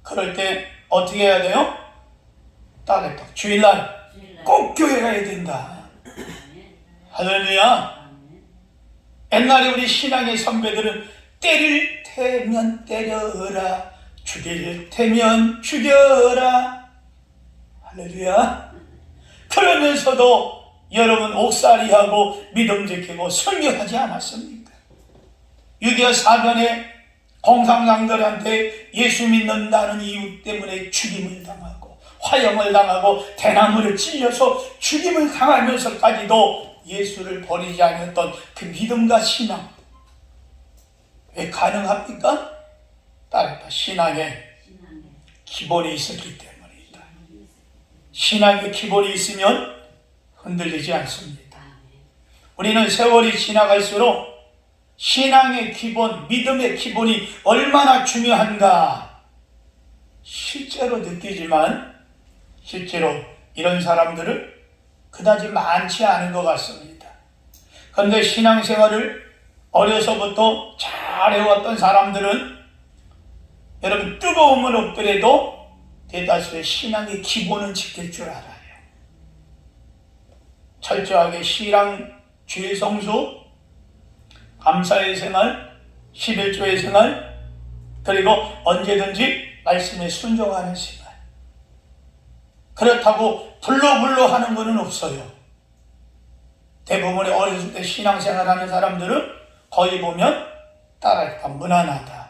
A: 그럴 때 어떻게 해야 돼요? 따라합니다. 주일날 꼭 교회 가야 된다. 할렐루야. 옛날에 우리 신앙의 선배들은 때릴 테면 때려라, 죽일 테면 죽여라. 할렐루야. 그러면서도 여러분 옥살이하고 믿음 지키고 설교하지 않았습니까? 6.25 사변에 공산당들한테 예수 믿는다는 이유 때문에 죽임을 당하고 화형을 당하고 대나무를 찔려서 죽임을 당하면서까지도 예수를 버리지 않았던 그 믿음과 신앙, 왜 가능합니까? 따르다 신앙에 기본이 있었기 때문이다. 신앙의 기본이 있으면 흔들리지 않습니다. 우리는 세월이 지나갈수록 신앙의 기본, 믿음의 기본이 얼마나 중요한가 실제로 느끼지만 실제로 이런 사람들은 그다지 많지 않은 것 같습니다. 그런데 신앙생활을 어려서부터 잘 해왔던 사람들은 여러분 뜨거움은 없더라도 대다수의 신앙의 기본은 지킬 줄 알아요. 철저하게 신앙 주일 성수, 감사의 생활, 11조의 생활, 그리고 언제든지 말씀에 순종하는 생활. 그렇다고 불로불로 하는 것은 없어요. 대부분의 어렸을 때 신앙생활하는 사람들은 거의 보면 따라할까 무난하다.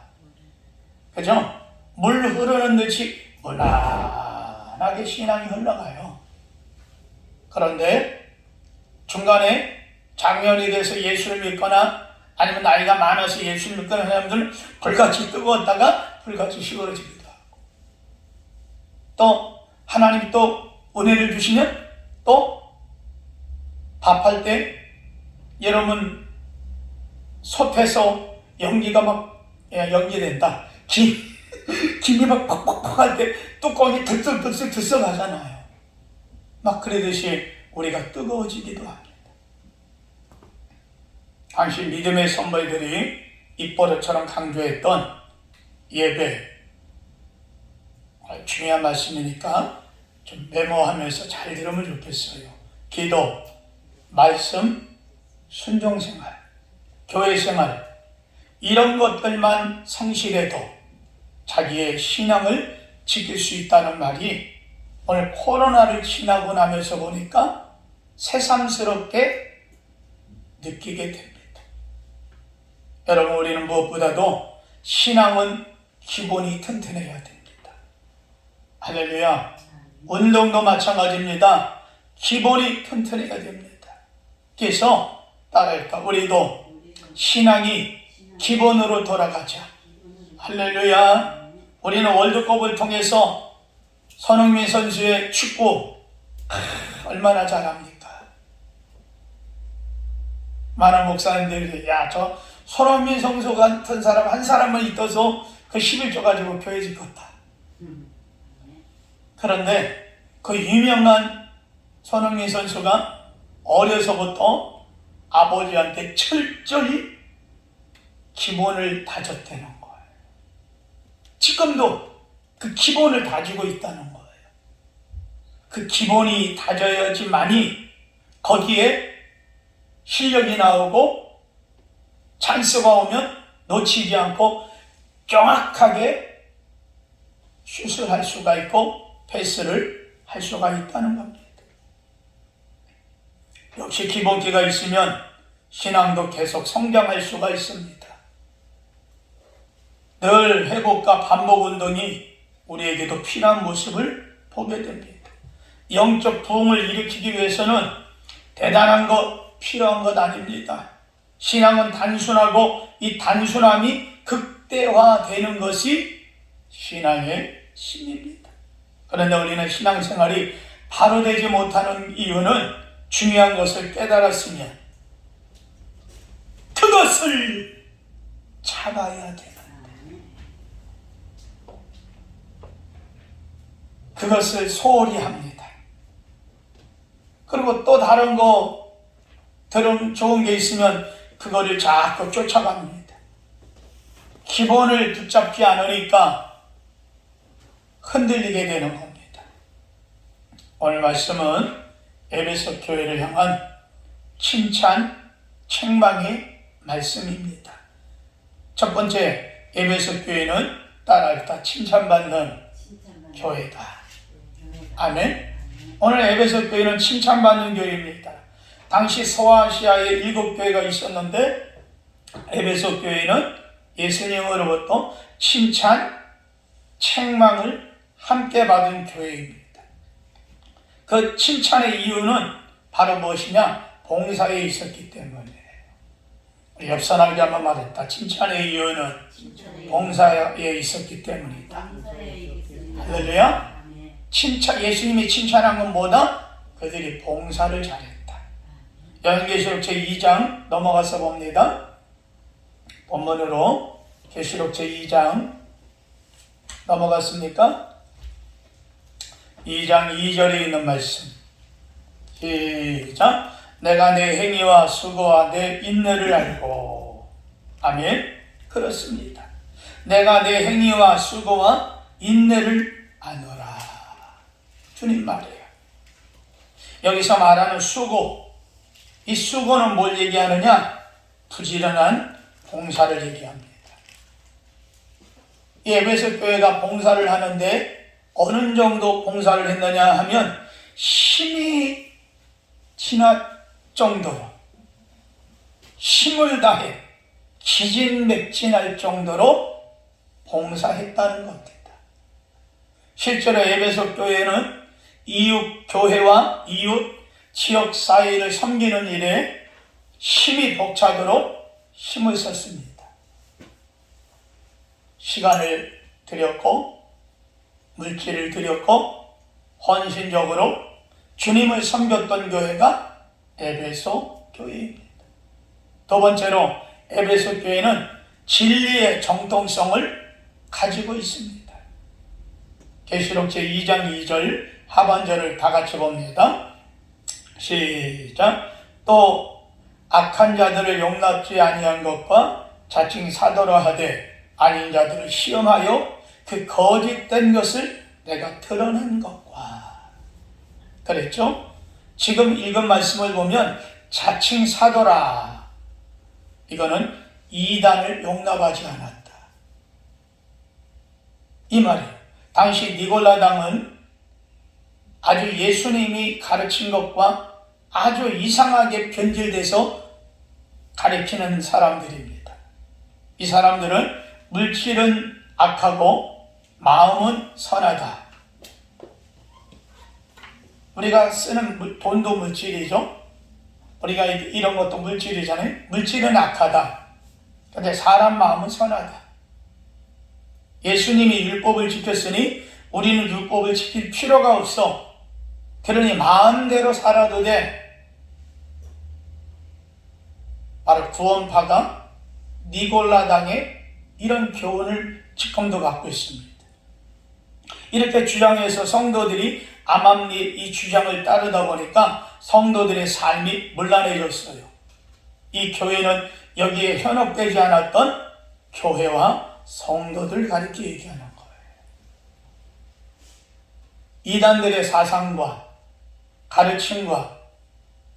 A: 그죠? 물 흐르는 듯이 무난하게 신앙이 흘러가요. 그런데 중간에 장년이 돼서 예수를 믿거나 아니면 나이가 많아서 예수를 믿거나 하는 사람들은 불같이 뜨거웠다가 불같이 식어지기도 하고, 또 하나님이 또 은혜를 주시면 또 밥할 때 여러분 솥에서 연기가 막 연기된다. 김이 막 퍽퍽퍽 할 때 뚜껑이 들썩들썩 하잖아요. 막 그러듯이 우리가 뜨거워지기도 합니다. 당시 믿음의 선배들이 입버릇처럼 강조했던 예배, 중요한 말씀이니까 좀 메모하면서 잘 들으면 좋겠어요. 기도, 말씀, 순종생활, 교회생활, 이런 것들만 성실해도 자기의 신앙을 지킬 수 있다는 말이 오늘 코로나를 지나고 나면서 보니까 새삼스럽게 느끼게 됩니다. 여러분, 우리는 무엇보다도 신앙은 기본이 튼튼해야 됩니다. 할렐루야. 운동도 마찬가지입니다. 기본이 튼튼해야 됩니다. 그래서 따라할까? 우리도 신앙이 기본으로 돌아가자. 할렐루야. 우리는 월드컵을 통해서 손흥민 선수의 축구 얼마나 잘합니까? 많은 목사님들이 저 손흥민 선수 같은 사람 한 사람만 있어서 그 11조 가지고 교회 짓겠다. 그런데 그 유명한 손흥민 선수가 어려서부터 아버지한테 철저히 기본을 다졌다는 거예요. 지금도 그 기본을 다지고 있다는 거예요. 그 기본이 다져야지만이 거기에 실력이 나오고 찬스가 오면 놓치지 않고 정확하게 슛을 할 수가 있고 패스를 할 수가 있다는 겁니다. 역시 기본기가 있으면 신앙도 계속 성장할 수가 있습니다. 늘 회복과 반복 운동이 우리에게도 필요한 모습을 보게 됩니다. 영적 부흥을 일으키기 위해서는 대단한 것, 필요한 것 아닙니다. 신앙은 단순하고 이 단순함이 극대화되는 것이 신앙의 힘입니다. 그런데 우리는 신앙생활이 바로 되지 못하는 이유는 중요한 것을 깨달았으면 그것을 잡아야 되는, 그것을 소홀히 합니다. 그리고 또 다른 거 좋은 게 있으면 그거를 자꾸 쫓아갑니다. 기본을 붙잡지 않으니까 흔들리게 되는 겁니다. 오늘 말씀은 에베소 교회를 향한 칭찬, 책망의 말씀입니다. 첫 번째, 에베소 교회는 따라했다 칭찬받는 교회다. 아멘. 오늘 에베소 교회는 칭찬받는 교회입니다. 당시 서아시아에 7교회가 있었는데 에베소 교회는 예수님으로부터 칭찬, 책망을 함께 받은 교회입니다. 그 칭찬의 이유는 바로 무엇이냐? 봉사에 있었기 때문이에요. 옆 사람에게 한번 말했다. 칭찬의 이유는 봉사에 있었기 때문이다. 할렐루야. 예수님이 칭찬한 건 뭐다? 그들이 봉사를 잘했다. 요한계시록 제2장 넘어가서 봅니다. 본문으로 계시록 제2장 넘어갔습니까? 2장 2절에 있는 말씀. 시작. 내가 내 행위와 수고와 내 인내를 알고. 아멘. 그렇습니다. 내가 내 행위와 수고와 인내를 아노라. 주님 말이에요. 여기서 말하는 수고, 이 수고는 뭘 얘기하느냐? 부지런한 봉사를 얘기합니다. 이 에베소 교회가 봉사를 하는데 어느 정도 봉사를 했느냐 하면 힘이 지날 정도로, 힘을 다해 기진맥진할 정도로 봉사했다는 겁니다. 실제로 에베소 교회는 이웃 교회와 이웃 지역 사회를 섬기는 일에 힘이 벅차도록 힘을 썼습니다. 시간을 들였고 물질을 들였고 헌신적으로 주님을 섬겼던 교회가 에베소 교회입니다. 두 번째로 에베소 교회는 진리의 정통성을 가지고 있습니다. 계시록 제2장 2절 하반절을 다 같이 봅니다. 시작. 또 악한 자들을 용납지 아니한 것과 자칭 사도라 하되 아닌 자들을 시험하여 그 거짓된 것을 내가 드러낸 것과. 그랬죠? 지금 읽은 말씀을 보면 자칭 사도라, 이거는 이단을 용납하지 않았다, 이 말이에요. 당시 니골라당은 아주 예수님이 가르친 것과 아주 이상하게 변질돼서 가르치는 사람들입니다. 이 사람들은 물질은 악하고 마음은 선하다. 우리가 쓰는 돈도 물질이죠. 우리가 이런 것도 물질이잖아요. 물질은 악하다. 그런데 사람 마음은 선하다. 예수님이 율법을 지켰으니 우리는 율법을 지킬 필요가 없어. 그러니 마음대로 살아도 돼. 바로 구원파가 니골라당의 이런 교훈을 지금도 갖고 있습니다. 이렇게 주장해서 성도들이 암암리 이 주장을 따르다 보니까 성도들의 삶이 문란해졌어요. 이 교회는 여기에 현혹되지 않았던 교회와 성도들 가르쳐 얘기하는 거예요. 이단들의 사상과 가르침과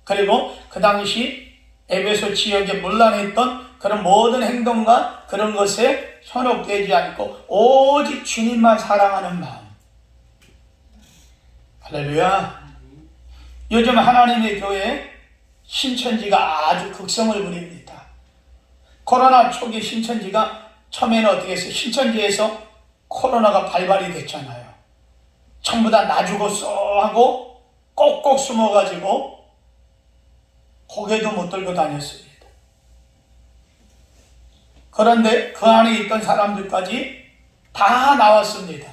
A: 그리고 그 당시 에베소 지역에 문란했던 그런 모든 행동과 그런 것에 현혹되지 않고 오직 주님만 사랑하는 마음. 할렐루야. 요즘 하나님의 교회에 신천지가 아주 극성을 부립니다. 코로나 초기 신천지가 처음에는 어떻게 했어요? 신천지에서 코로나가 발발이 됐잖아요. 전부 다 놔주고 쏘 하고 꼭꼭 숨어가지고 고개도 못 들고 다녔습니다. 그런데 그 안에 있던 사람들까지 다 나왔습니다.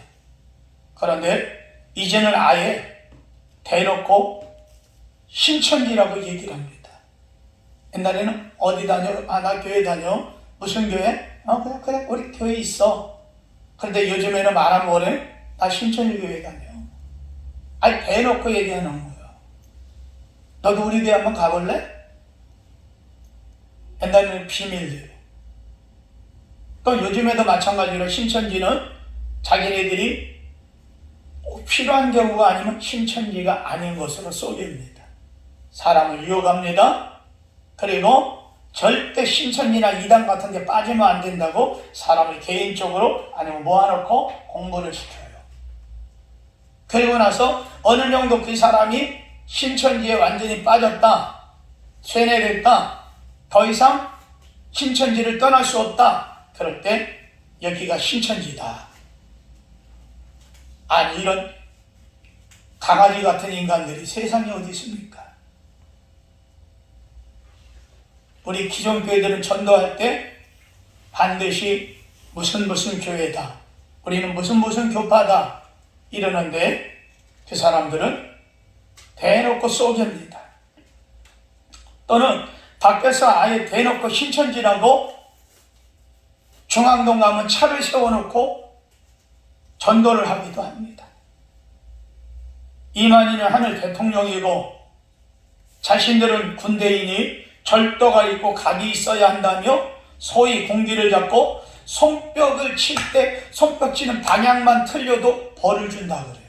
A: 그런데 이제는 아예 대놓고 신천지라고 얘기를 합니다. 옛날에는 어디 다녀? 아, 나 교회 다녀. 무슨 교회? 그래 우리 교회 있어. 그런데 요즘에는 말하면 뭐래? 나 신천지 교회 다녀. 아니 대놓고 얘기하는 거예요. 너도 우리 교회 한번 가볼래? 옛날에는 비밀들. 또 요즘에도 마찬가지로 신천지는 자기네들이 필요한 경우가 아니면 신천지가 아닌 것으로 속입니다. 사람을 유혹합니다. 그리고 절대 신천지나 이단 같은 데 빠지면 안 된다고 사람을 개인적으로 아니면 모아놓고 공부를 시켜요. 그리고 나서 어느 정도 그 사람이 신천지에 완전히 빠졌다, 쇠뇌됐다, 더 이상 신천지를 떠날 수 없다, 그럴 때 여기가 신천지다. 아니, 이런 강아지 같은 인간들이 세상에 어디 있습니까? 우리 기존 교회들은 전도할 때 반드시 무슨 교회다, 우리는 무슨 교파다 이러는데 그 사람들은 대놓고 쏘깁니다. 또는 밖에서 아예 대놓고 신천지라고 중앙동 가면 차를 세워놓고 전도를 하기도 합니다. 이만희는 하늘 대통령이고 자신들은 군대이니 절도가 있고 각이 있어야 한다며 소위 공기를 잡고 손뼉을 칠 때 손뼉 치는 방향만 틀려도 벌을 준다 그래요.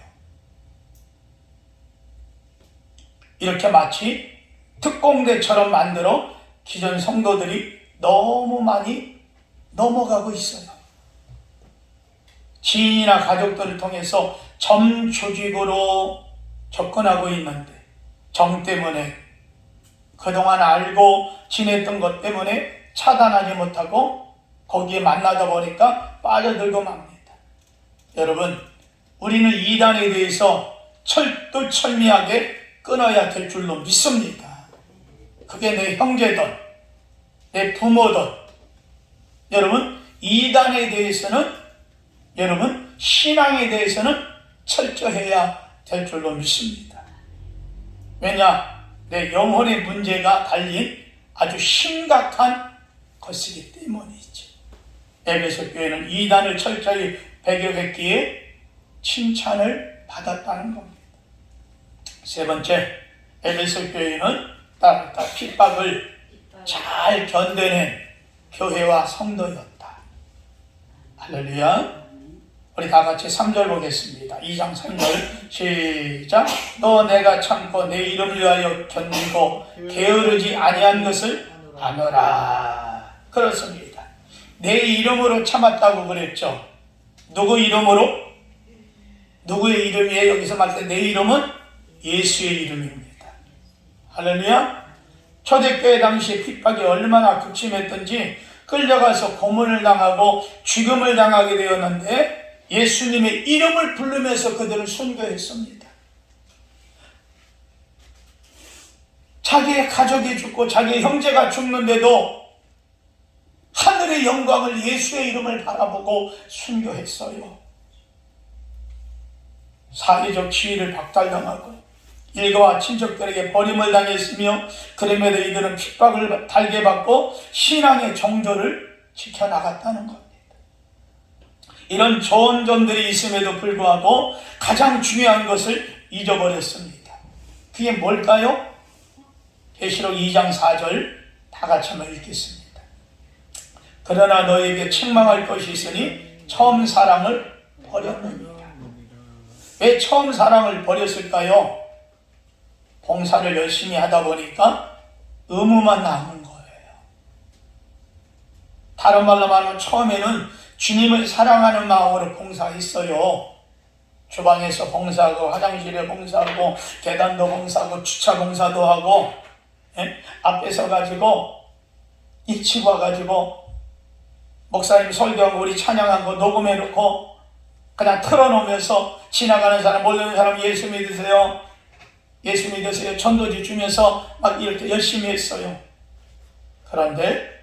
A: 이렇게 마치 특공대처럼 만들어 기존 성도들이 너무 많이 넘어가고 있어요. 지인이나 가족들을 통해서 점조직으로 접근하고 있는데 정 때문에 그동안 알고 지냈던 것 때문에 차단하지 못하고 거기에 만나다 보니까 빠져들고 맙니다. 여러분, 우리는 이단에 대해서 철두철미하게 끊어야 될 줄로 믿습니다. 그게 내 형제든 내 부모든 여러분, 이단에 대해서는 여러분 신앙에 대해서는 철저해야 될 줄로 믿습니다. 왜냐? 내 영혼의 문제가 달린 아주 심각한 것이기 때문이죠. 에베소 교회는 이단을 철저히 배격했기에 칭찬을 받았다는 겁니다. 세 번째, 에베소 교회는 따뜻한 핍박을 잘 견뎌낸 교회와 성도였다. 할렐루야. 우리 다 같이 3절 보겠습니다. 2장 3절 시작. 또 내가 참고 내 이름을 위하여 견디고 게으르지 아니한 것을 아노라. 그렇습니다. 내 이름으로 참았다고 그랬죠. 누구 이름으로? 누구의 이름이에요? 여기서 말할 때 내 이름은 예수의 이름입니다. 할렐루야. 초대교회 당시에 핍박이 얼마나 극심했던지 끌려가서 고문을 당하고 죽음을 당하게 되었는데 예수님의 이름을 부르면서 그들을 순교했습니다. 자기의 가족이 죽고 자기의 형제가 죽는데도 하늘의 영광을 예수의 이름을 바라보고 순교했어요. 사회적 지위를 박탈당하고 일가와 친척들에게 버림을 당했으며 그럼에도 이들은 핍박을 달게 받고 신앙의 정조를 지켜나갔다는 겁니다. 이런 좋은 점들이 있음에도 불구하고 가장 중요한 것을 잊어버렸습니다. 그게 뭘까요? 계시록 2장 4절 다 같이 한번 읽겠습니다. 그러나 너에게 책망할 것이 있으니 처음 사랑을 버렸느니라. 왜 처음 사랑을 버렸을까요? 봉사를 열심히 하다 보니까 의무만 남은 거예요. 다른 말로 말하면 처음에는 주님을 사랑하는 마음으로 봉사했어요. 주방에서 봉사하고 화장실에 봉사하고 계단도 봉사하고 주차 봉사도 하고 앞에 서가지고 일치고 와가지고 목사님 설교하고 우리 찬양하고 녹음해놓고 그냥 틀어놓으면서 지나가는 사람 모르는 사람 예수 믿으세요, 예수 믿으세요 전도지 주면서 막 이렇게 열심히 했어요. 그런데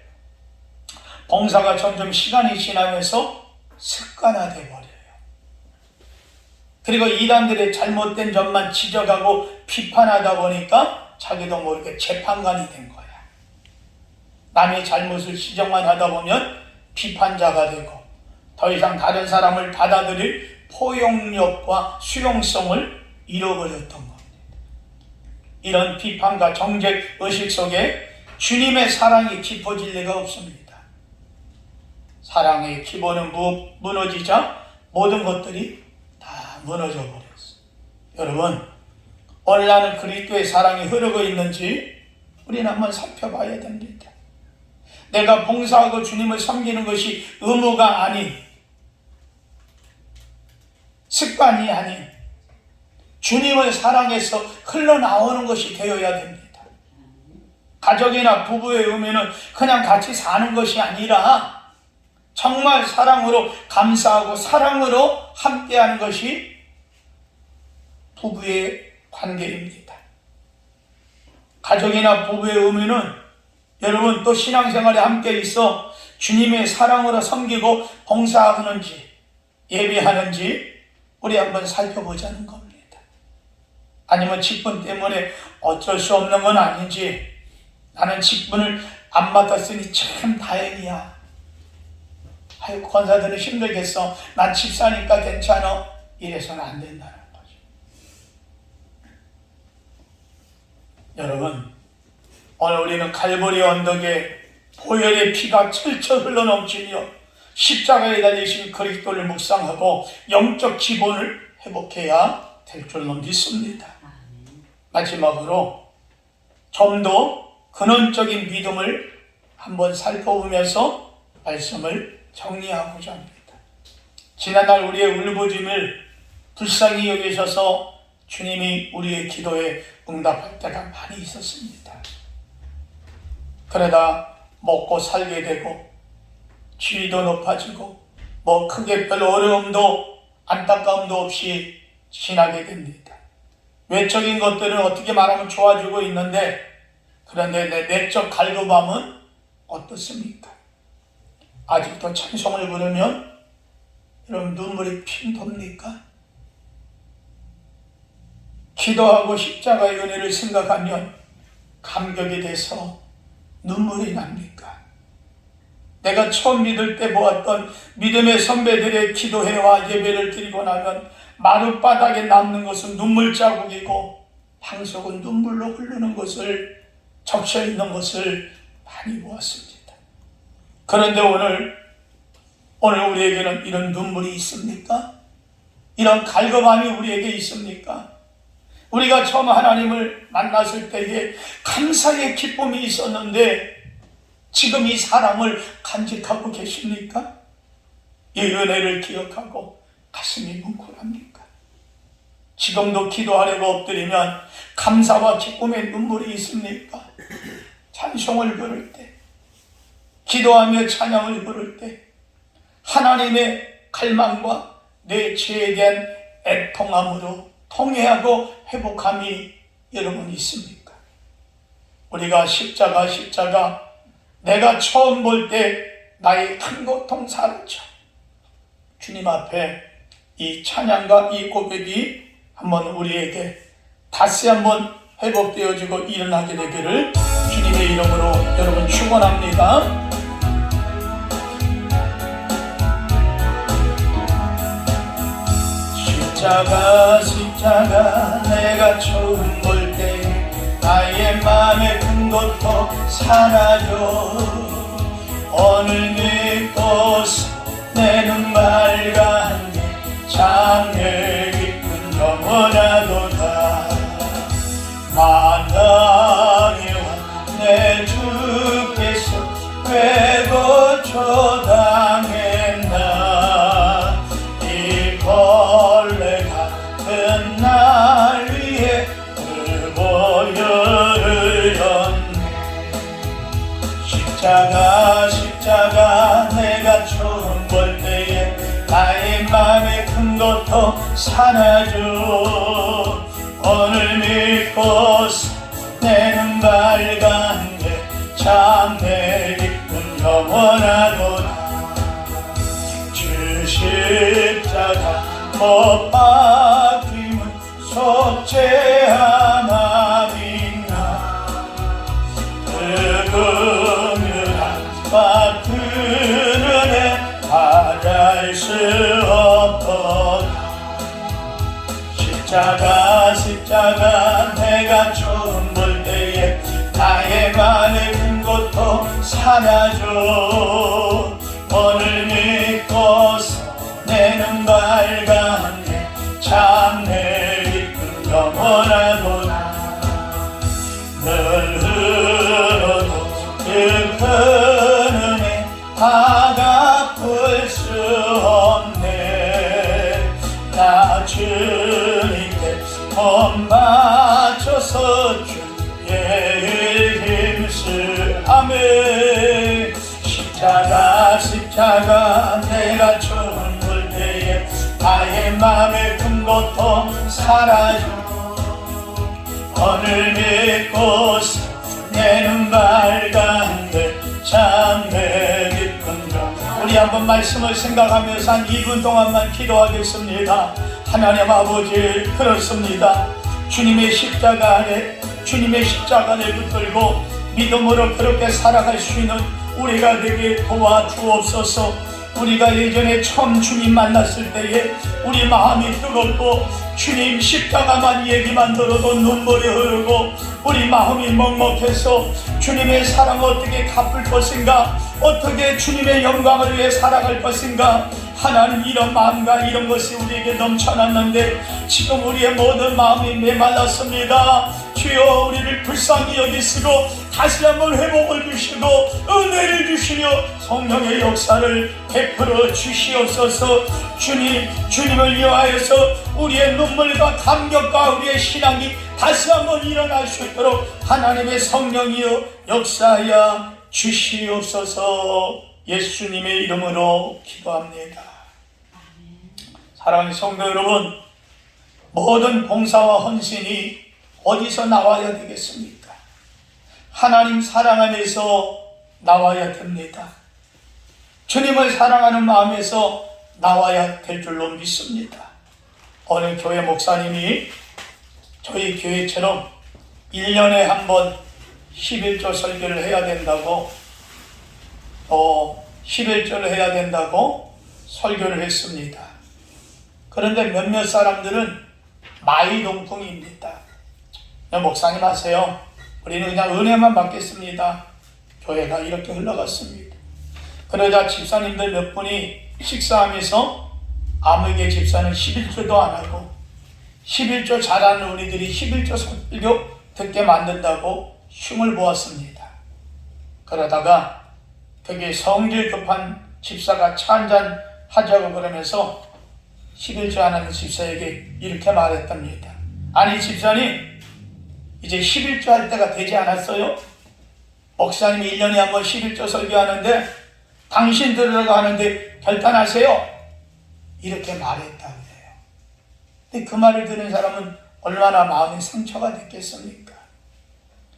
A: 봉사가 점점 시간이 지나면서 습관화돼 버려요. 그리고 이단들의 잘못된 점만 지적하고 비판하다 보니까 자기도 모르게 재판관이 된 거야. 남의 잘못을 지적만 하다 보면 비판자가 되고 더 이상 다른 사람을 받아들일 포용력과 수용성을 잃어버렸던 겁니다. 이런 비판과 정죄 의식 속에 주님의 사랑이 깊어질 리가 없습니다. 사랑의 기본은 무너지자 모든 것들이 다 무너져 버렸어요. 여러분, 오늘날은 그리스도의 사랑이 흐르고 있는지 우리는 한번 살펴봐야 됩니다. 내가 봉사하고 주님을 섬기는 것이 의무가 아닌 습관이 아닌 주님을 사랑해서 흘러나오는 것이 되어야 됩니다. 가족이나 부부의 의미는 그냥 같이 사는 것이 아니라 정말 사랑으로 감사하고 사랑으로 함께하는 것이 부부의 관계입니다. 가족이나 부부의 의미는 여러분 또 신앙생활에 함께 있어 주님의 사랑으로 섬기고 봉사하는지 예배하는지 우리 한번 살펴보자는 겁니다. 아니면 직분 때문에 어쩔 수 없는 건 아닌지, 나는 직분을 안 맡았으니 참 다행이야, 아이고 권사들은 힘들겠어, 난 집사니까 괜찮아, 이래서는 안 된다는 거죠. 여러분, 오늘 우리는 갈보리 언덕에 보혈의 피가 철철 흘러넘치며 십자가에 달리신 그리스도를 묵상하고 영적 기본을 회복해야 될 줄로 믿습니다. 마지막으로 좀 더 근원적인 믿음을 한번 살펴보면서 말씀을 정리하고자 합니다. 지난날 우리의 울부짖음을 불쌍히 여기셔서 주님이 우리의 기도에 응답할 때가 많이 있었습니다. 그러다 먹고 살게 되고 지위도 높아지고 뭐 크게 별 어려움도 안타까움도 없이 지나게 됩니다. 외적인 것들은 어떻게 말하면 좋아지고 있는데, 그런데 내 내적 갈급함은 어떻습니까? 아직도 찬송을 부르면 여러분 눈물이 핑 돕니까? 기도하고 십자가의 은혜를 생각하면 감격이 돼서 눈물이 납니까? 내가 처음 믿을 때 보았던 믿음의 선배들의 기도회와 예배를 드리고 나면 마룻바닥에 남는 것은 눈물 자국이고 방석은 눈물로 흐르는 것을, 적셔 있는 것을 많이 보았습니다. 그런데 오늘 우리에게는 이런 눈물이 있습니까? 이런 갈급함이 우리에게 있습니까? 우리가 처음 하나님을 만났을 때에 감사의 기쁨이 있었는데 지금 이 사랑을 간직하고 계십니까? 이 은혜를 기억하고 가슴이 뭉클합니까? 지금도 기도하려고 엎드리면 감사와 기쁨의 눈물이 있습니까? 찬송을 부를 때, 기도하며 찬양을 부를 때 하나님의 갈망과 내 죄에 대한 애통함으로 통회하고 회복함이 여러분 있습니까? 우리가 십자가 내가 처음 볼 때 나의 큰 고통 사라져, 주님 앞에 이 찬양과 이 고백이 한번 우리에게 다시 한번 회복되어지고 일어나게 되기를 주님의 이름으로 여러분 축원합니다. 십자가 내가 처음 볼 때 나의 마음의 큰 고통 사라져, 오늘 믿고서 내 눈 밝았네, 장래 깊은 영원하도다. 만왕의 왕 내 주께서 왜 고초당했나, 이 벌레 같은 날 위해 그 보혈을 줬네. 십자가 내가 처음 볼 때에 나의 맘의 큰 고통 사라져, 오늘 믿고서 내 눈 밝았네, 장래 깊은 영원하도다. 주 십자가 못 박힘은 속죄하나이나, 그 금유한 그 은혜 말할 수 없도다. 십자가 내가 처음 볼 때에 나의 마음의 큰 고통 사라져, 오늘 믿고서 내 눈 밝았네, 장래 깊은 영원하도다. 늘 흘러도 그 큰 은혜 다 갚을 수 없네. 나 주님께 몸 바쳐서 주의 힘쓰 아멘. 십자가 내가 죽을 때에 나의 맘의 큰 고통 사라져 오늘 믿고 내 눈 밝은데 참내 기쁜 점. 우리 한번 말씀을 생각하면서 한 2분 동안만 기도하겠습니다. 하나님 아버지, 그렇습니다. 주님의 십자가 안에 주님의 십자가를 붙들고 믿음으로 그렇게 살아갈 수 있는 우리가 되게 도와주옵소서. 우리가 예전에 처음 주님 만났을 때에 우리 마음이 뜨겁고 주님 십자가만 얘기만 들어도 눈물이 흐르고 우리 마음이 먹먹해서 주님의 사랑 어떻게 갚을 것인가, 어떻게 주님의 영광을 위해 살아갈 것인가. 하나님, 이런 마음과 이런 것이 우리에게 넘쳐났는데 지금 우리의 모든 마음이 메말랐습니다. 주여, 우리를 불쌍히 여기시고 다시 한번 회복을 주시고 은혜를 주시며 성령의 역사를 베풀어 주시옵소서. 주님을 위하여서 우리의 눈물과 감격과 우리의 신앙이 다시 한번 일어날 수 있도록 하나님의 성령이여 역사하여 주시옵소서. 예수님의 이름으로 기도합니다. 사랑하는 성도 여러분, 모든 봉사와 헌신이 어디서 나와야 되겠습니까? 하나님 사랑 안에서 나와야 됩니다. 주님을 사랑하는 마음에서 나와야 될 줄로 믿습니다. 어느 교회 목사님이 저희 교회처럼 1년에 한 번 11조 설교를 해야 된다고 11조를 해야 된다고 설교를 했습니다. 그런데 몇몇 사람들은 마이동풍입니다. 목사님 하세요. 우리는 그냥 은혜만 받겠습니다. 교회가 이렇게 흘러갔습니다. 그러자 집사님들 몇 분이 식사하면서 아무개 집사는 11조도 안 하고 11조 잘하는 우리들이 11조 설교 듣게 만든다고 흉을 보았습니다. 그러다가 되게 성질 급한 집사가 차 한잔 하자고 그러면서 11조 안 하는 집사에게 이렇게 말했답니다. 아니 집사님, 이제 11조 할 때가 되지 않았어요? 목사님이 1년에 한 번 11조 설교하는데 당신 들으라고 하는데 결단하세요. 이렇게 말했다고 해요. 근데 그 말을 들은 사람은 얼마나 마음에 상처가 됐겠습니까?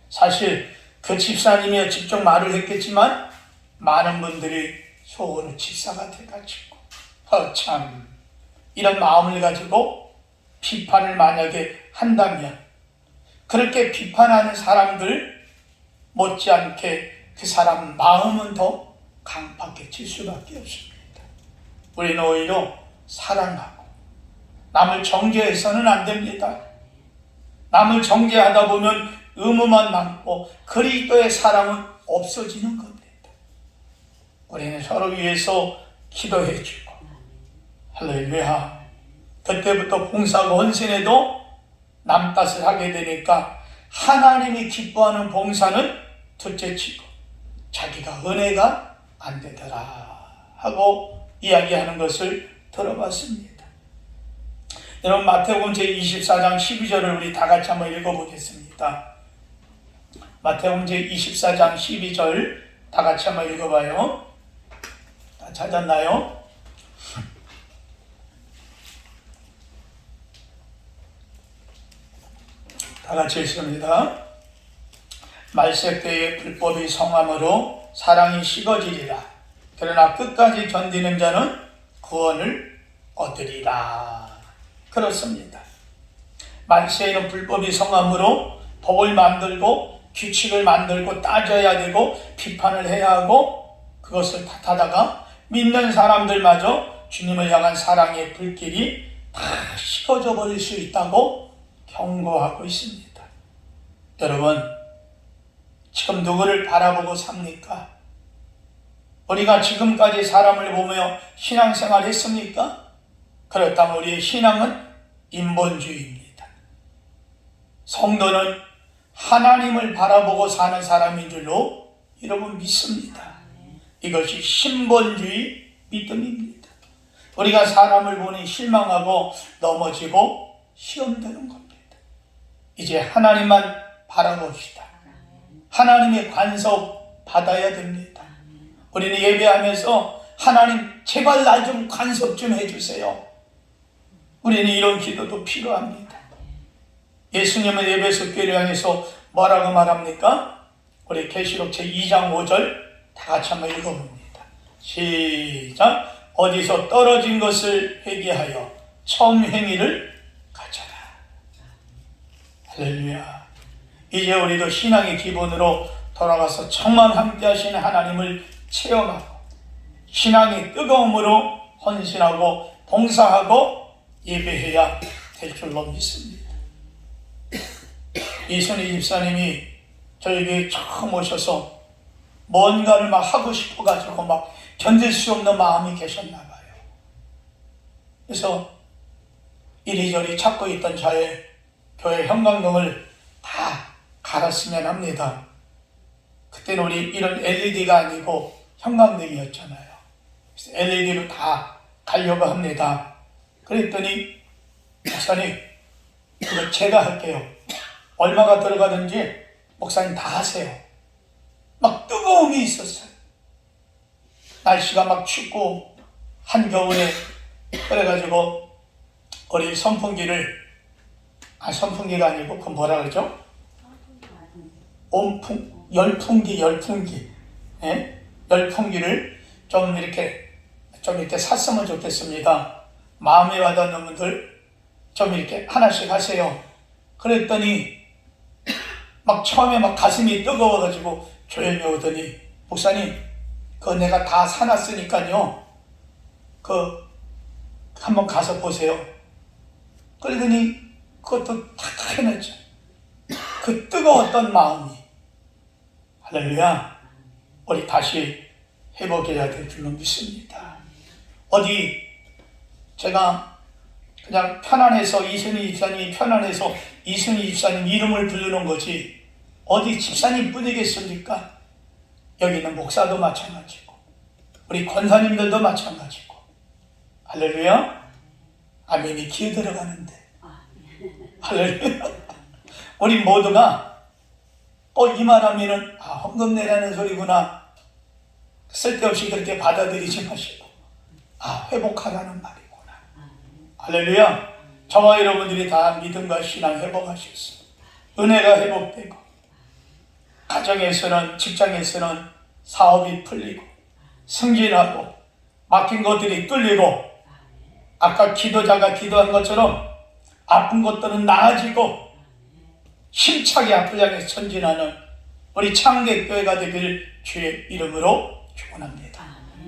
A: 사실 그 집사님이 직접 말을 했겠지만 많은 분들이 속으로 집사가 돼가지고 참 이런 마음을 가지고 비판을 만약에 한다면 그렇게 비판하는 사람들 못지않게 그 사람 마음은 더 강팍해질 수밖에 없습니다. 우리는 오히려 사랑하고 남을 정죄해서는 안 됩니다. 남을 정죄하다 보면 의무만 남고 그리스도의 사랑은 없어지는 겁니다. 우리는 서로 위해서 기도해주고 할렐루야. 그때부터 봉사하고 헌신에도 남 탓을 하게 되니까 하나님이 기뻐하는 봉사는 둘째치고 자기가 은혜가 안 되더라 하고 이야기하는 것을 들어봤습니다. 여러분, 마태복음 제24장 12절을 우리 다 같이 한번 읽어보겠습니다. 마태복음 제24장 12절 다 같이 한번 읽어봐요. 다 찾았나요? 다 같이 읽습니다. 말세 때에 불법이 성함으로 사랑이 식어지리라. 그러나 끝까지 견디는 자는 구원을 얻으리라. 그렇습니다. 말세에는 불법이 성함으로 법을 만들고 규칙을 만들고 따져야 되고 비판을 해야 하고 그것을 탓하다가 믿는 사람들마저 주님을 향한 사랑의 불길이 다 식어져 버릴 수 있다고 경고하고 있습니다. 여러분, 지금 누구를 바라보고 삽니까? 우리가 지금까지 사람을 보며 신앙생활 했습니까? 그렇다면 우리의 신앙은 인본주의입니다. 성도는 하나님을 바라보고 사는 사람인 줄로 여러분 믿습니다. 이것이 신본주의 믿음입니다. 우리가 사람을 보니 실망하고 넘어지고 시험되는 겁니다. 이제 하나님만 바라봅시다. 하나님의 간섭 받아야 됩니다. 우리는 예배하면서 하나님 제발 나 좀 간섭 좀 해주세요. 우리는 이런 기도도 필요합니다. 예수님은 에베소 교회를 향해서 뭐라고 말합니까? 우리 계시록 제2장 5절 다 같이 한번 읽어봅니다. 시작. 어디서 떨어진 것을 회개하여 처음 행위를 가져라. 할렐루야. 이제 우리도 신앙의 기본으로 돌아가서 정말 함께 하시는 하나님을 체험하고 신앙의 뜨거움으로 헌신하고 봉사하고 예배해야 될 줄로 믿습니다. 이순희 집사님이 저희 교회에 처음 오셔서 뭔가를 막 하고 싶어가지고 막 견딜 수 없는 마음이 계셨나 봐요. 그래서 이리저리 찾고 있던 저의 교회 형광등을 다 갈았으면 합니다. 그때는 우리 이런 LED가 아니고 형광등이었잖아요. 그래서 LED로 다 가려고 합니다. 그랬더니 목사님 그거 제가 할게요. 얼마가 들어가든지 목사님 다 하세요. 막 뜨거움이 있었어요. 날씨가 막 춥고 한겨울에 그래가지고 우리 선풍기가 아니고 그 뭐라 그러죠? 열풍기 예? 열풍기를 좀 이렇게 샀으면 좋겠습니다. 마음에 와닿는 분들 좀 이렇게 하나씩 하세요. 그랬더니 막 처음에 막 가슴이 뜨거워가지고 조용히 오더니 목사님 그거 내가 다 사놨으니까요 그 한번 가서 보세요. 그러더니 그것도 다 해놨죠. 그 뜨거웠던 마음이 할렐루야 우리 다시 회복해야 될 줄로 믿습니다. 어디 제가 그냥 편안해서 이순희 집사님이 편안해서 이순희 집사님 이름을 부르는 거지 어디 집사님 뿐이겠습니까? 여기는 목사도 마찬가지고 우리 권사님들도 마찬가지고 할렐루야 아멘이 기어 들어가는데 할렐루야 우리 모두가 이 말하면은 헌금 내라는 소리구나 쓸데없이 그렇게 받아들이지 마시고 회복하라는 말이구나. 할렐루야. 저와 여러분들이 다 믿음과 신앙 회복하셨어. 은혜가 회복되고 가정에서는 직장에서는 사업이 풀리고 승진하고 막힌 것들이 뚫리고 아까 기도자가 기도한 것처럼 아픈 것들은 나아지고 힘차게 앞을 향해 전진하는 우리 창대교회가 되기를 주의 이름으로 축원합니다.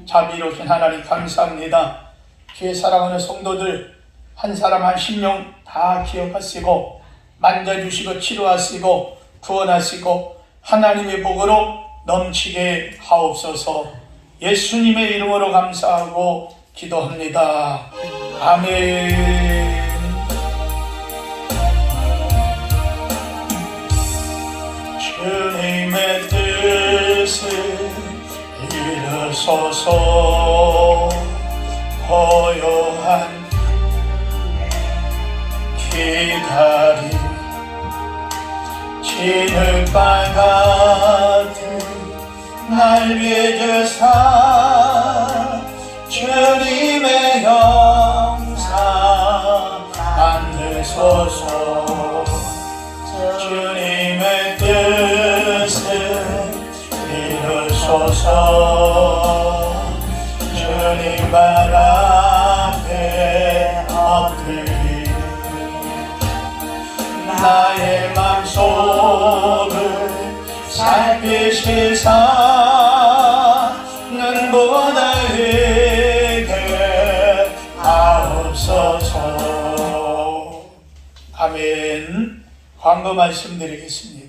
A: 자비로우신 하나님 감사합니다. 주의 사랑하는 성도들 한 사람 한 심령 다 기억하시고 만져주시고 치료하시고 구원하시고 하나님의 복으로 넘치게 하옵소서. 예수님의 이름으로 감사하고 기도합니다. 아멘. 주님의 뜻을 이루소서. 고요한 기다림 진흙발 같은 날 위해 주사 주님의 영상 만드소서. 주님의 뜻을 이루소서. 주님 발 앞에 엎드리 나의 맘속을 살피시사 눈보다 흐게 하옵소서. 아멘. 광고 말씀드리겠습니다.